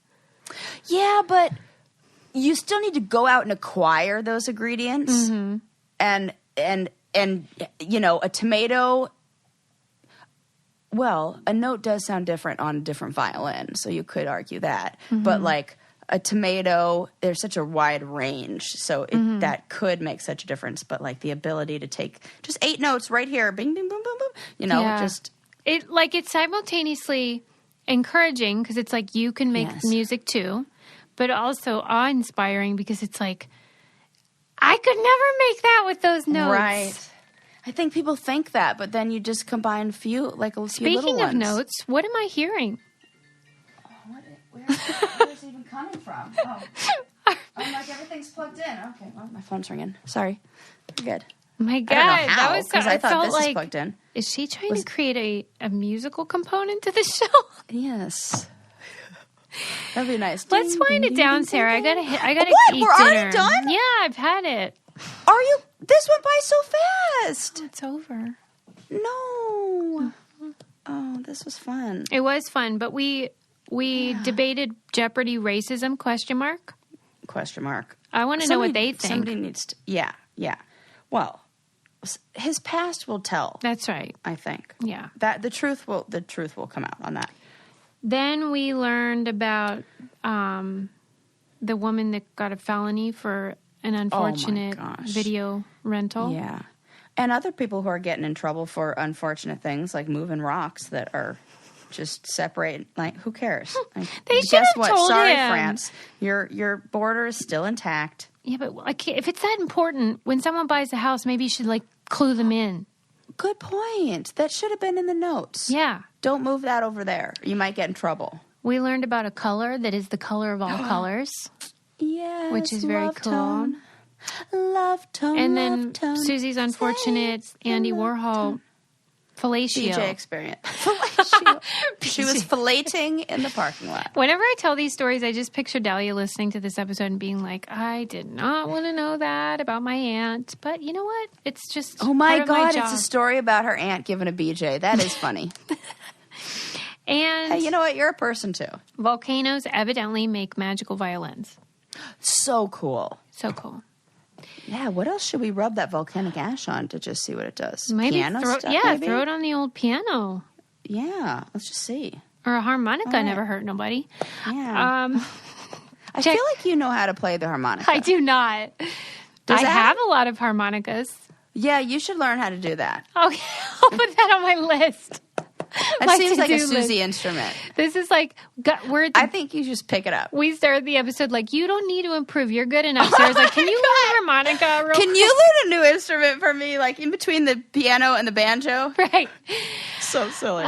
[SPEAKER 1] Yeah, but you still need to go out and acquire those ingredients. Mm-hmm. And a tomato... Well, a note does sound different on a different violin, so you could argue that. Mm-hmm. But, like, a tomato, there's such a wide range, so that could make such a difference. But, like, the ability to take just 8 notes right here, bing, bing, boom, boom, boom, just...
[SPEAKER 2] It's simultaneously encouraging, because it's like you can make music too, but also awe-inspiring because it's like, I could never make that with those notes.
[SPEAKER 1] Right. I think people think that, but then you just combine a few little ones.
[SPEAKER 2] Speaking of notes, what am I hearing?
[SPEAKER 1] Where's it even coming from? Oh. I'm like, everything's plugged in. Okay, well, my phone's ringing. Sorry. You're good.
[SPEAKER 2] My God,
[SPEAKER 1] I don't know how,
[SPEAKER 2] that was
[SPEAKER 1] because I thought this
[SPEAKER 2] like,
[SPEAKER 1] is plugged in.
[SPEAKER 2] Is she trying to create a musical component to the show?
[SPEAKER 1] Yes. That'd be nice.
[SPEAKER 2] Let's wind it down, Sarah. I gotta
[SPEAKER 1] What?
[SPEAKER 2] eat
[SPEAKER 1] We're
[SPEAKER 2] dinner.
[SPEAKER 1] already done?
[SPEAKER 2] Yeah, I've had it.
[SPEAKER 1] Are you? This went by so fast.
[SPEAKER 2] Oh, it's over.
[SPEAKER 1] No. Oh, this was fun.
[SPEAKER 2] It was fun, but we debated Jeopardy racism, question mark.
[SPEAKER 1] I
[SPEAKER 2] want to know what they think.
[SPEAKER 1] Somebody needs to. Yeah. Well, his past will tell.
[SPEAKER 2] That's right.
[SPEAKER 1] I think.
[SPEAKER 2] Yeah.
[SPEAKER 1] That the truth will come out on that.
[SPEAKER 2] Then we learned about the woman that got a felony for an unfortunate video rental.
[SPEAKER 1] Yeah. And other people who are getting in trouble for unfortunate things like moving rocks that are just separate. Like, who cares? Like,
[SPEAKER 2] they should have told
[SPEAKER 1] Sorry,
[SPEAKER 2] him.
[SPEAKER 1] France. Your border is still intact.
[SPEAKER 2] Yeah, but if it's that important, when someone buys a house, maybe you should clue them in.
[SPEAKER 1] Good point. That should have been in the notes.
[SPEAKER 2] Yeah.
[SPEAKER 1] Don't move that over there. You might get in trouble.
[SPEAKER 2] We learned about a color that is the color of all colors.
[SPEAKER 1] Yes.
[SPEAKER 2] Which is very cool.
[SPEAKER 1] Tone. Love tone.
[SPEAKER 2] And then
[SPEAKER 1] love tone.
[SPEAKER 2] Susie's unfortunate Andy Warhol fellatio.
[SPEAKER 1] DJ experience. Fellatio. She was filleting in the parking lot.
[SPEAKER 2] Whenever I tell these stories, I just picture Dahlia listening to this episode and being like, I did not want to know that about my aunt. But you know what? It's just
[SPEAKER 1] oh my
[SPEAKER 2] part of
[SPEAKER 1] God,
[SPEAKER 2] my job.
[SPEAKER 1] it's a story about her aunt giving a BJ. That is funny.
[SPEAKER 2] And
[SPEAKER 1] hey, you know what? You're a person too.
[SPEAKER 2] Volcanoes evidently make magical violins.
[SPEAKER 1] So cool.
[SPEAKER 2] So cool.
[SPEAKER 1] Yeah, what else should we rub that volcanic ash on to just see what it does?
[SPEAKER 2] Maybe
[SPEAKER 1] piano stuff, maybe?
[SPEAKER 2] throw it on the old piano.
[SPEAKER 1] Yeah, let's just see.
[SPEAKER 2] Or a harmonica never hurt nobody.
[SPEAKER 1] Yeah. I feel like you know how to play the harmonica.
[SPEAKER 2] I do not. I have a lot of harmonicas.
[SPEAKER 1] Yeah, you should learn how to do that.
[SPEAKER 2] Okay, I'll put that on my list.
[SPEAKER 1] It seems like a Susie instrument.
[SPEAKER 2] This is
[SPEAKER 1] I think you just pick it up.
[SPEAKER 2] We started the episode you don't need to improve. You're good enough. Sarah's like, can you learn harmonica real quick?
[SPEAKER 1] Can you learn a new instrument for me, in between the piano and the banjo?
[SPEAKER 2] Right.
[SPEAKER 1] So silly.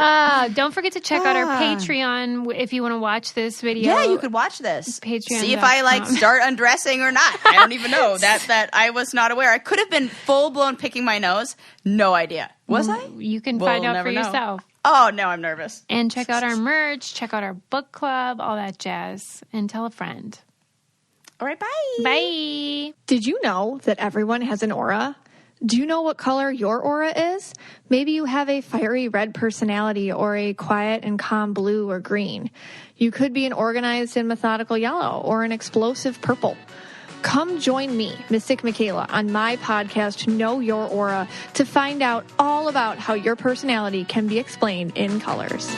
[SPEAKER 2] Don't forget to check out our Patreon if you want to watch this video.
[SPEAKER 1] Yeah, you could watch this.
[SPEAKER 2] Patreon.
[SPEAKER 1] See if I start undressing or not. I don't even know. That I was not aware. I could have been full blown picking my nose. No idea. Was I?
[SPEAKER 2] You can find out for yourself.
[SPEAKER 1] Oh, no, I'm nervous.
[SPEAKER 2] And check out our merch, check out our book club, all that jazz, and tell a friend.
[SPEAKER 1] All right, bye.
[SPEAKER 2] Bye.
[SPEAKER 4] Did you know that everyone has an aura? Do you know what color your aura is? Maybe you have a fiery red personality or a quiet and calm blue or green. You could be an organized and methodical yellow or an explosive purple. Come join me, Mystic Michaela, on my podcast, Know Your Aura, to find out all about how your personality can be explained in colors.